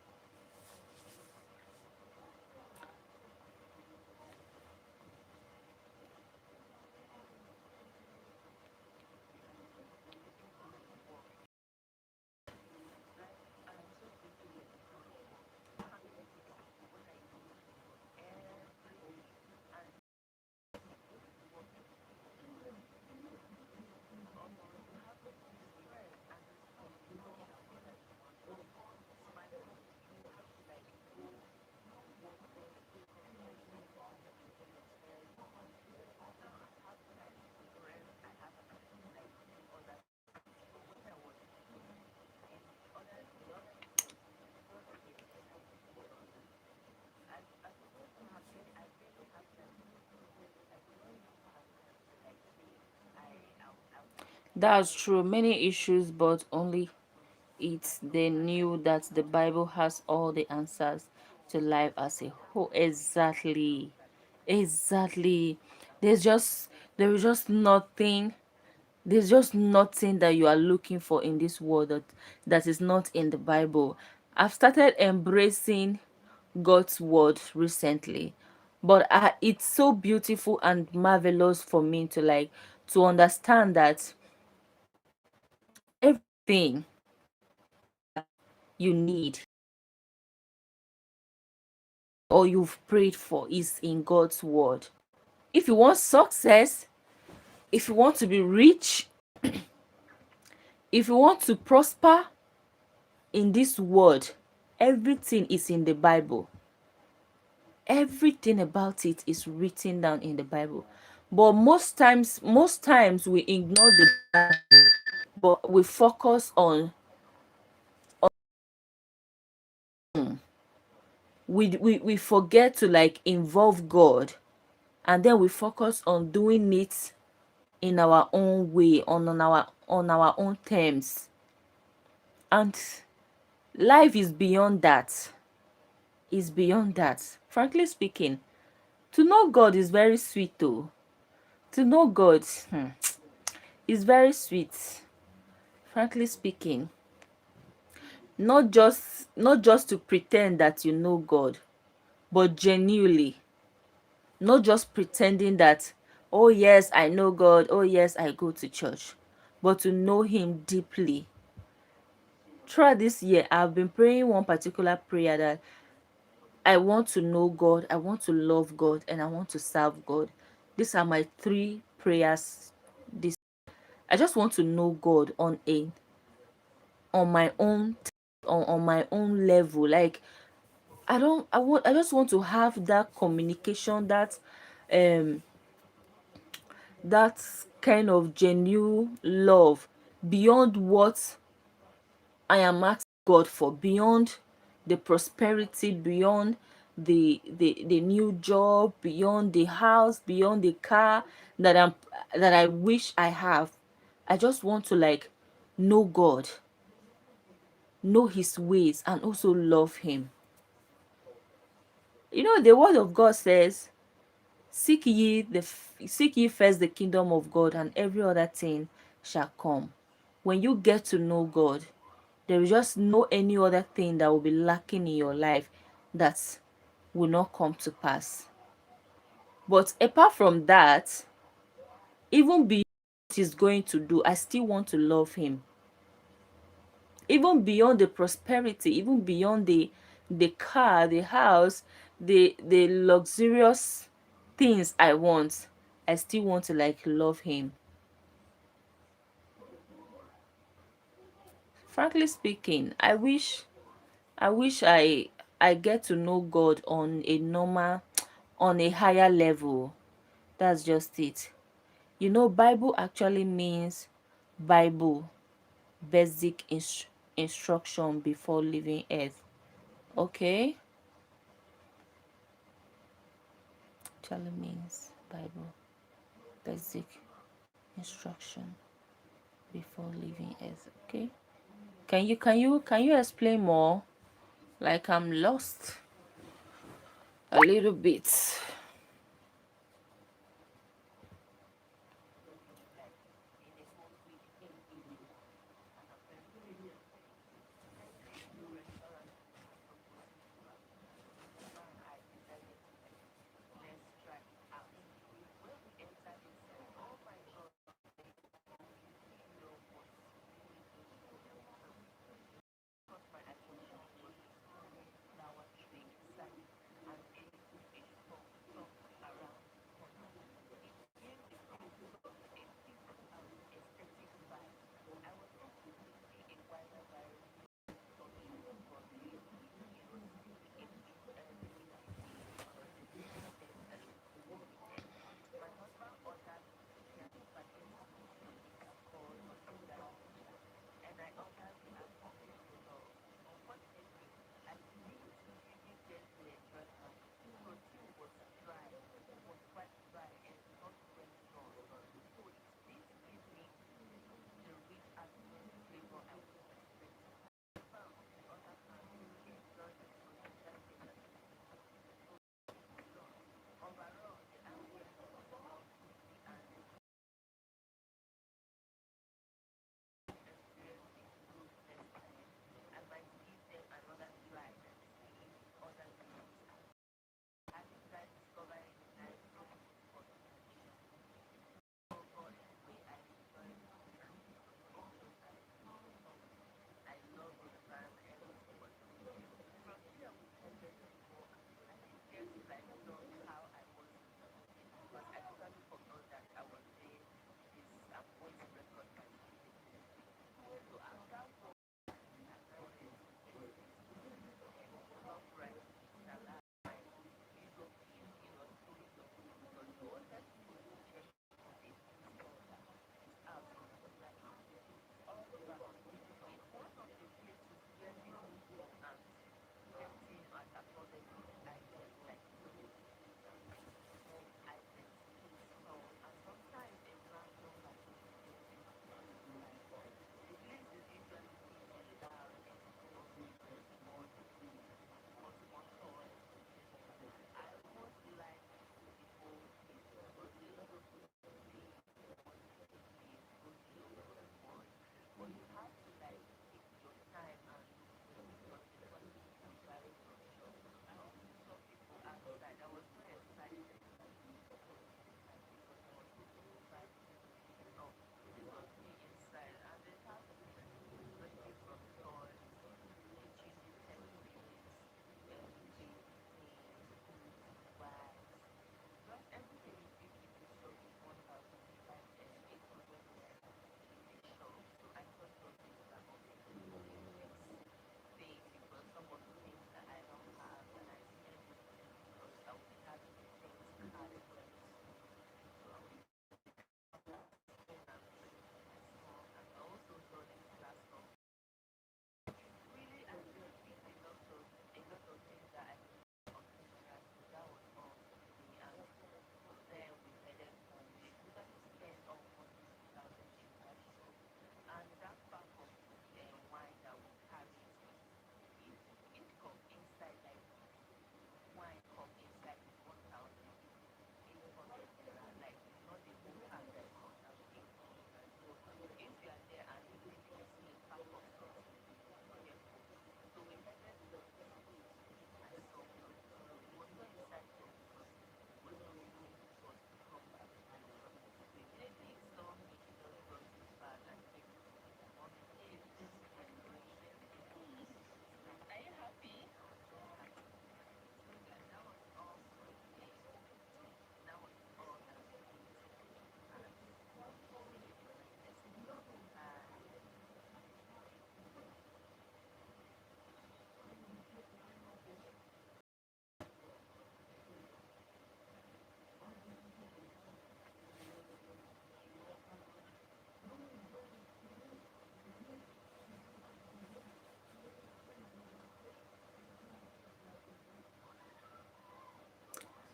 That's true. Many issues, but only it they knew that the Bible has all the answers to life as a whole. Exactly. Exactly. There's just there is just nothing there's just nothing that you are looking for in this world that is not in the Bible. I've started embracing God's word recently, but it's so beautiful and marvelous for me to like to understand that everything you need or you've prayed for is in God's word. If you want success, if you want to be rich, if you want to prosper in this world, everything is in the Bible. Everything about it is written down in the Bible. But most times we ignore the Bible, but we focus on we forget to like involve God, and then we focus on doing it in our own way, on our own terms. And life is beyond that. Is beyond that. Frankly speaking, to know God is very sweet though. To know God is very sweet. Frankly speaking, not just to pretend that you know God, but genuinely, not just pretending that, oh yes, I know God, oh yes, I go to church, but to know him deeply. Throughout this year, I've been praying one particular prayer that I want to know God, I want to love God, and I want to serve God. These are my three prayers. This I just want to know God on my own, on my own level. Like I just want to have that communication, um that kind of genuine love beyond what I am asking God for, beyond the prosperity, beyond the new job, beyond the house, beyond the car that I wish I have. I just want to like know God, know his ways, and also love him. The word of God says, seek ye first the kingdom of God, and every other thing shall come. When you get to know God, there is just no any other thing that will be lacking in your life that will not come to pass. But apart from that, even beyond what he's going to do, I still want to love him. Even beyond the prosperity, even beyond the car, the house, the luxurious things I want, I still want to like love him. Frankly speaking, I wish I get to know God on a normal, on a higher level. That's just it. Bible actually means Bible, basic instruction before leaving earth. Okay? Actually means Bible, basic instruction before leaving earth. Okay? Can you explain more? Like I'm lost a little bit.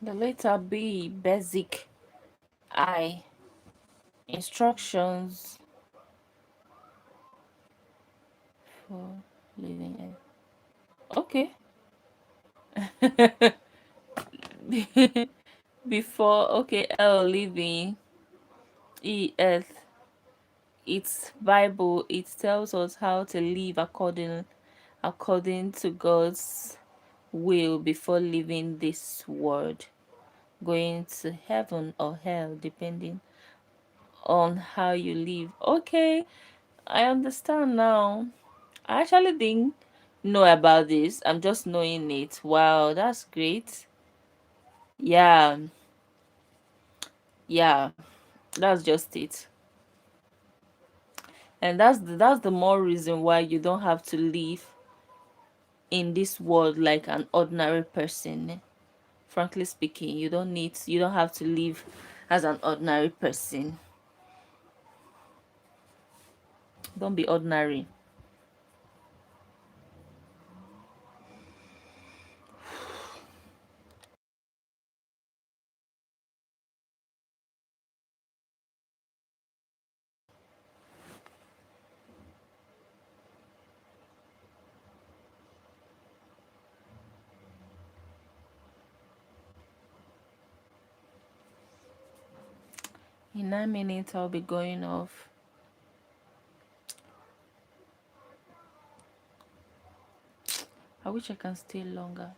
The letter B, basic. I, instructions for living it. Okay. Before, okay, L, living. E, earth. It's Bible. It tells us how to live according to God's will before leaving this world, going to heaven or hell, depending on how you live. Okay, I understand now. I actually didn't know about this. I'm just knowing it. Wow, that's great. Yeah, yeah, that's just it. And that's the more reason why you don't have to live in this world like an ordinary person. Frankly speaking, you don't have to live as an ordinary person. Don't be ordinary. In 9 minutes I'll be going off. I wish I can stay longer.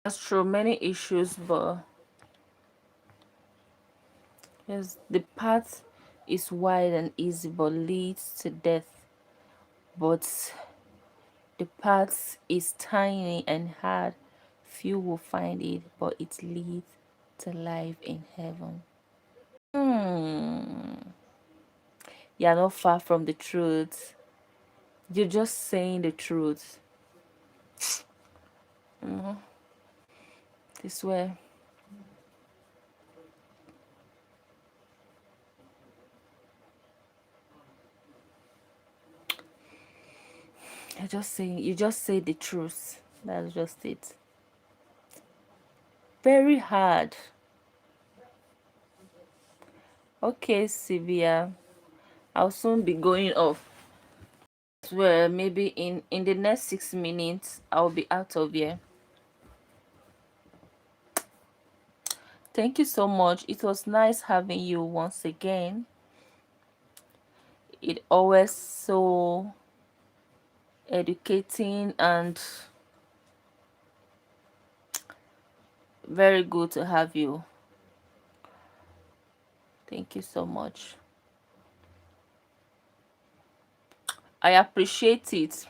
That's true, many issues, but yes, the path is wide and easy but leads to death. But the path is tiny and hard. Few will find it, but it leads to life in heaven. Hmm. You're not far from the truth. You're just saying the truth. This way. You just say the truth. That's just it. Very hard. Okay, Sylvia. I'll soon be going off. Well, maybe in the next 6 minutes, I'll be out of here. Thank you so much. It was nice having you once again. It always so educating and very good to have you. Thank you so much. I appreciate it.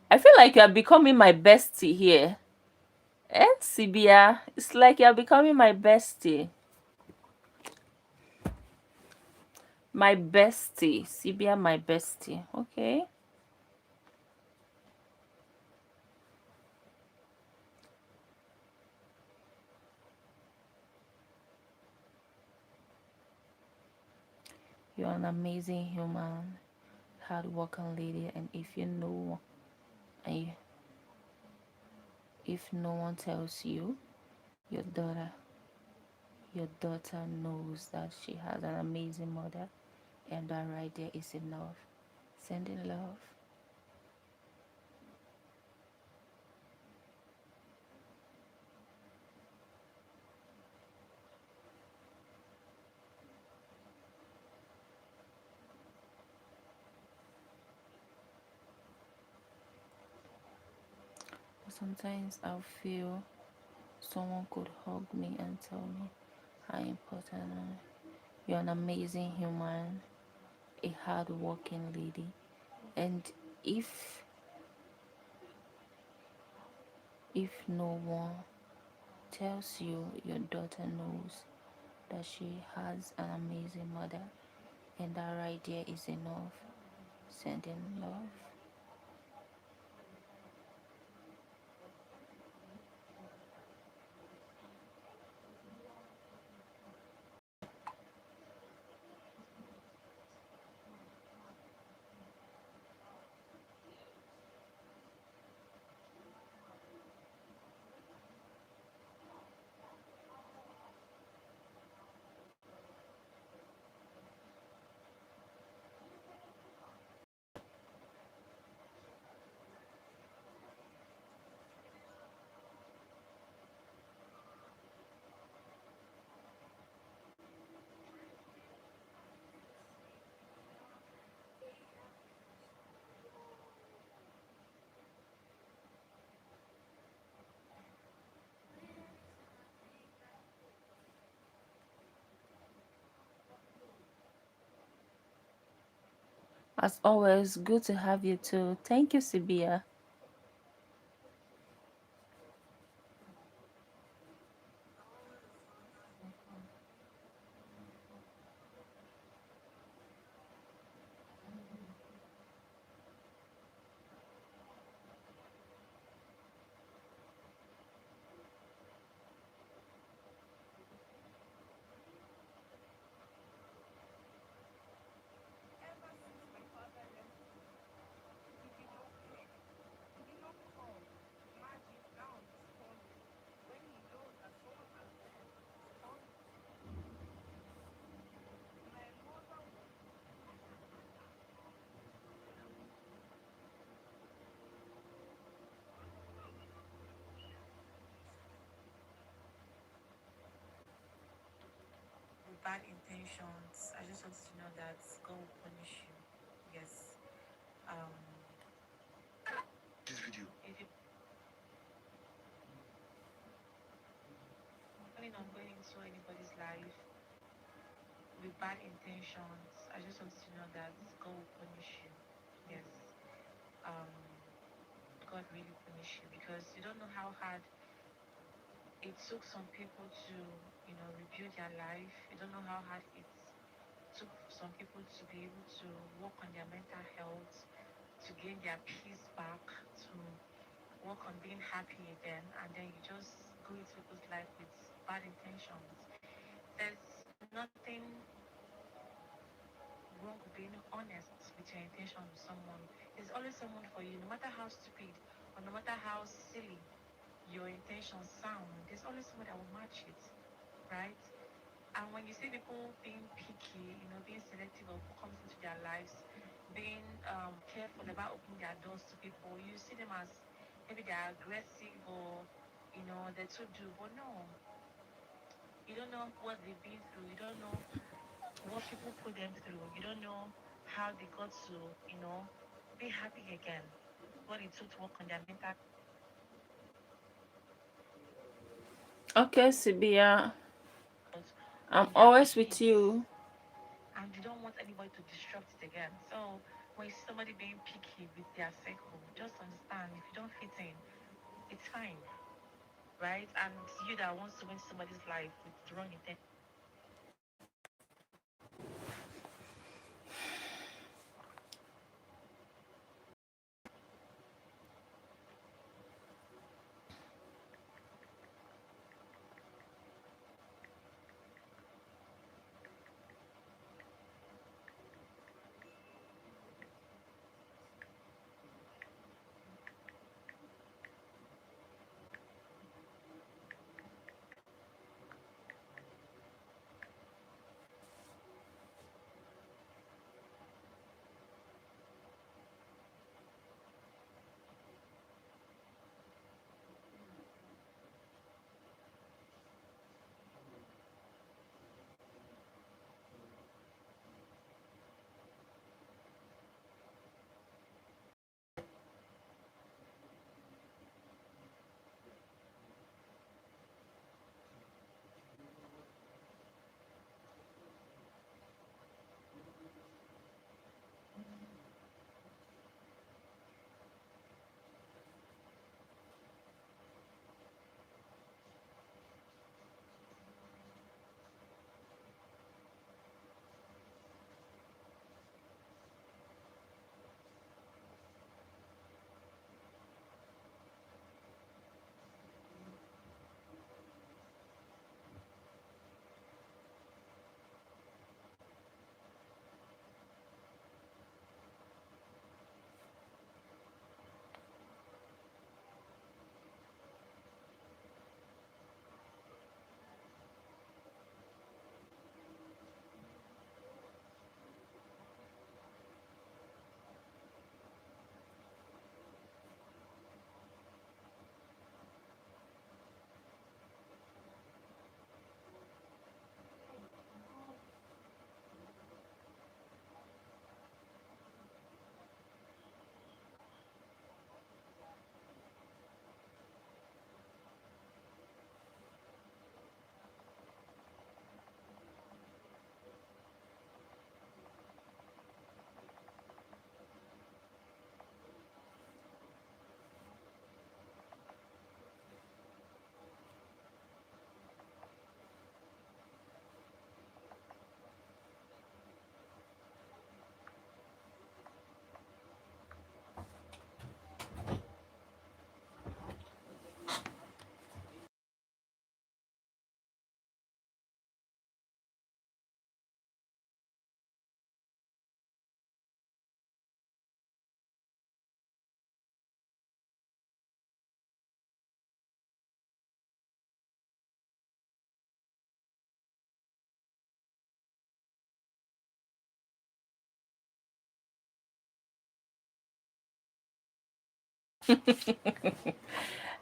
I feel like you are becoming my bestie here. And Sibia, it's like you are becoming my bestie. My bestie. Sibia, my bestie. Okay. You're an amazing human, hardworking lady, and and if no one tells you, your daughter, your daughter knows that she has an amazing mother, and that right there is enough. Sending love. Sometimes I'll feel someone could hug me and tell me how important I am. You're an amazing human, a hardworking lady, and if no one tells you, your daughter knows that she has an amazing mother, and that right there is enough. Sending love. As always, good to have you too. Thank you, Sibia. With bad intentions, I just want you to know that God will punish you. Yes. Um, this video. If you planning on going into anybody's life with bad intentions, I just want you to know that God will punish you. Yes. Um, God really punish you because you don't know how hard it took some people to, rebuild their life. You don't know how hard it took some people to be able to work on their mental health, to gain their peace back, to work on being happy again, and then you just go into people's life with bad intentions. There's nothing wrong with being honest with your intentions with someone. There's always someone for you, no matter how stupid or no matter how silly your intentions sound. There's always someone that will match it, right? And when you see people being picky, being selective of who comes into their lives, being careful about opening their doors to people, you see them as maybe they're aggressive or they're too do. But no, you don't know what they've been through. You don't know what people put them through. You don't know how they got to, be happy again. What it took to work on their mental. Okay, Sibia, I'm On their always with peace, you. and you don't want anybody to disrupt it again. So when you see somebody being picky with their circle, just understand if you don't fit in, it's fine, right? And you that wants to win somebody's life with the wrong intent.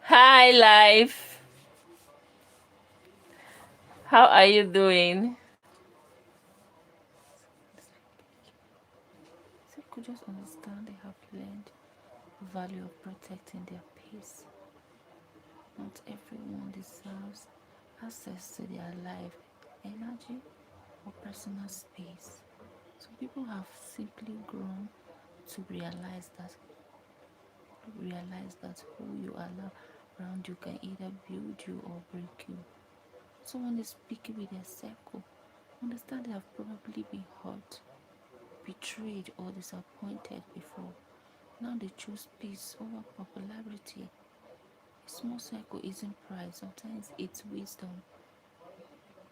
Hi, life. How are you doing? So could just understand they have learned the value of protecting their peace. Not everyone deserves access to their life, energy, or personal space. So people have simply grown to realize that who you allow around you can either build you or break you. Someone is speaking with their circle. Understand they have probably been hurt, betrayed, or disappointed before. Now they choose peace over popularity. A small circle isn't pride, sometimes it's wisdom.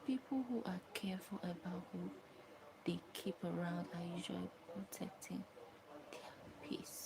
People who are careful about who they keep around are usually protecting their peace.